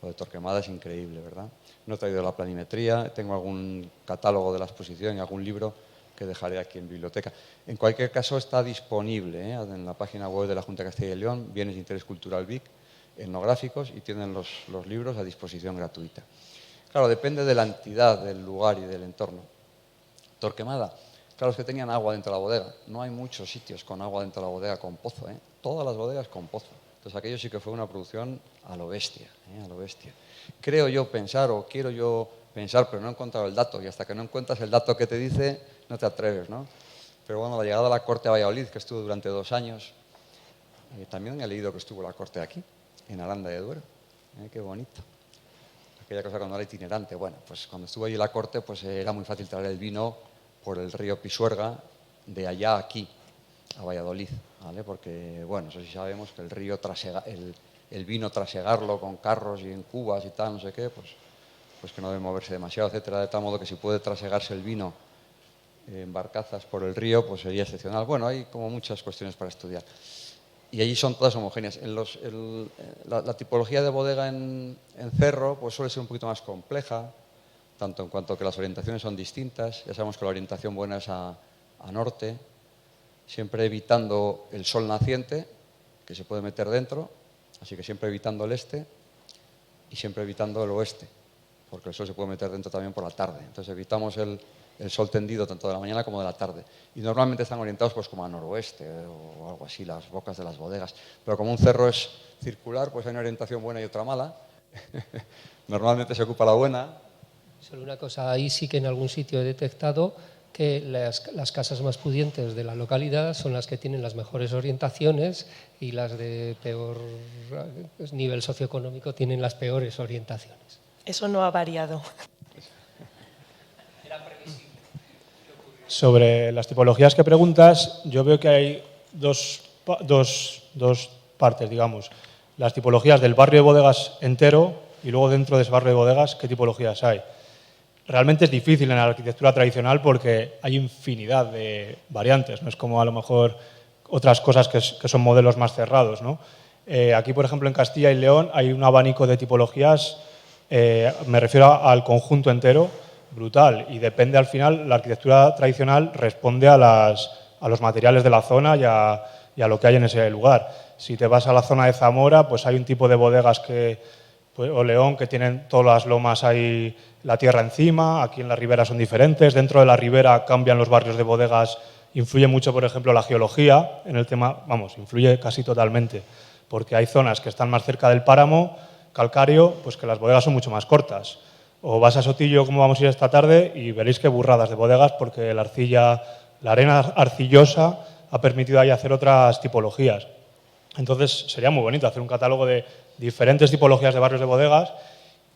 Lo de Torquemada es increíble, ¿verdad? No he traído la planimetría, tengo algún catálogo de la exposición y algún libro que dejaré aquí en biblioteca. En cualquier caso, está disponible en la página web de la Junta de Castilla y León, Bienes de Interés Cultural BIC, etnográficos, y tienen los libros a disposición gratuita. Claro, depende de la entidad, del lugar y del entorno. Torquemada, claro, es que tenían agua dentro de la bodega. No hay muchos sitios con agua dentro de la bodega con pozo, ¿eh? Todas las bodegas con pozo. Entonces aquello sí que fue una producción a lo bestia, a lo bestia. Creo yo pensar, o quiero yo pensar, pero no he encontrado el dato, y hasta que no encuentras el dato que te dice, no te atreves, ¿no? Pero bueno, la llegada a la corte a Valladolid, que estuvo durante 2 años, también he leído que estuvo la corte aquí, en Aranda de Duero. Qué bonito. Aquella cosa cuando era itinerante. Bueno, pues cuando estuvo allí la corte, pues era muy fácil traer el vino por el río Pisuerga, de allá a aquí, a Valladolid, ¿vale? Porque, bueno, eso sí sabemos que el río, el vino trasegarlo con carros y en cubas y tal, no sé qué, pues que no debe moverse demasiado, etcétera, de tal modo que si puede trasegarse el vino en barcazas por el río, pues sería excepcional. Bueno, hay como muchas cuestiones para estudiar. Y allí son todas homogéneas. La tipología de bodega en Cerro pues suele ser un poquito más compleja, tanto en cuanto que las orientaciones son distintas. Ya sabemos que la orientación buena es a norte, siempre evitando el sol naciente, que se puede meter dentro, así que siempre evitando el este y siempre evitando el oeste, porque el sol se puede meter dentro también por la tarde. Entonces evitamos el sol tendido tanto de la mañana como de la tarde. Y normalmente están orientados pues como a noroeste o algo así, las bocas de las bodegas. Pero como un cerro es circular, pues hay una orientación buena y otra mala. Normalmente se ocupa la buena. Solo una cosa, ahí sí que en algún sitio he detectado que las casas más pudientes de la localidad son las que tienen las mejores orientaciones y las de peor nivel socioeconómico tienen las peores orientaciones. Eso no ha variado. Sobre las tipologías que preguntas, yo veo que hay dos partes, digamos. Las tipologías del barrio de bodegas entero y luego dentro de ese barrio de bodegas, ¿qué tipologías hay? Realmente es difícil en la arquitectura tradicional porque hay infinidad de variantes, no es como a lo mejor otras cosas que son modelos más cerrados, ¿no? Aquí, por ejemplo, en Castilla y León hay un abanico de tipologías, me refiero al conjunto entero, brutal, y depende al final, la arquitectura tradicional responde a los materiales de la zona y a lo que hay en ese lugar. Si te vas a la zona de Zamora, pues hay un tipo de bodegas o León que tienen todas las lomas ahí, la tierra encima, aquí en la ribera son diferentes, dentro de la ribera cambian los barrios de bodegas, influye mucho, por ejemplo, la geología en el tema, vamos, influye casi totalmente, porque hay zonas que están más cerca del páramo calcáreo, pues que las bodegas son mucho más cortas. O vas a Sotillo, como vamos a ir esta tarde, y veréis qué burradas de bodegas, porque la arena arcillosa ha permitido ahí hacer otras tipologías. Entonces, sería muy bonito hacer un catálogo de diferentes tipologías de barrios de bodegas,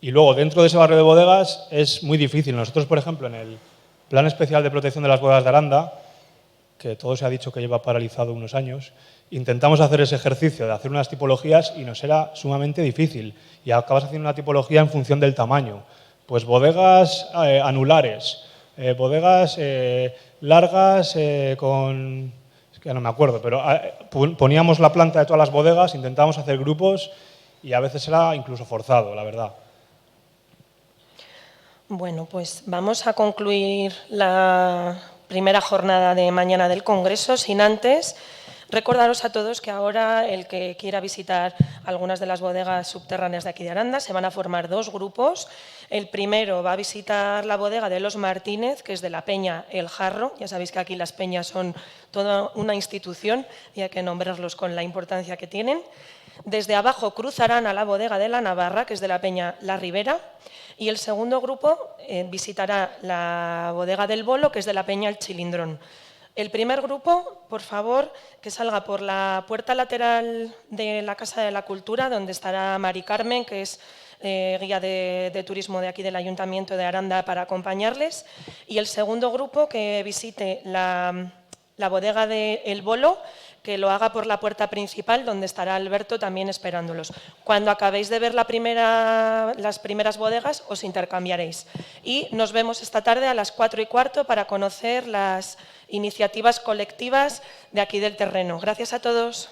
y luego, dentro de ese barrio de bodegas, es muy difícil. Nosotros, por ejemplo, en el Plan Especial de Protección de las Bodegas de Aranda, que todo se ha dicho que lleva paralizado unos años, intentamos hacer ese ejercicio de hacer unas tipologías y nos era sumamente difícil. Y acabas haciendo una tipología en función del tamaño. Pues bodegas anulares, bodegas largas con... Es que ya no me acuerdo, pero poníamos la planta de todas las bodegas, intentábamos hacer grupos y a veces era incluso forzado, la verdad. Bueno, pues vamos a concluir la primera jornada de mañana del Congreso sin antes recordaros a todos que ahora el que quiera visitar algunas de las bodegas subterráneas de aquí de Aranda se van a formar 2 grupos. El primero va a visitar la bodega de los Martínez, que es de la Peña El Jarro. Ya sabéis que aquí las peñas son toda una institución y hay que nombrarlos con la importancia que tienen. Desde abajo cruzarán a la bodega de la Navarra, que es de la Peña La Ribera. Y el segundo grupo visitará la bodega del Bolo, que es de la Peña El Chilindrón. El primer grupo, por favor, que salga por la puerta lateral de la Casa de la Cultura, donde estará Mari Carmen, que es guía de turismo de aquí del Ayuntamiento de Aranda, para acompañarles. Y el segundo grupo, que visite la la bodega de El Bolo, que lo haga por la puerta principal, donde estará Alberto también esperándolos. Cuando acabéis de ver las primeras bodegas, os intercambiaréis. Y nos vemos esta tarde a las 4:15 para conocer las iniciativas colectivas de aquí del terreno. Gracias a todos.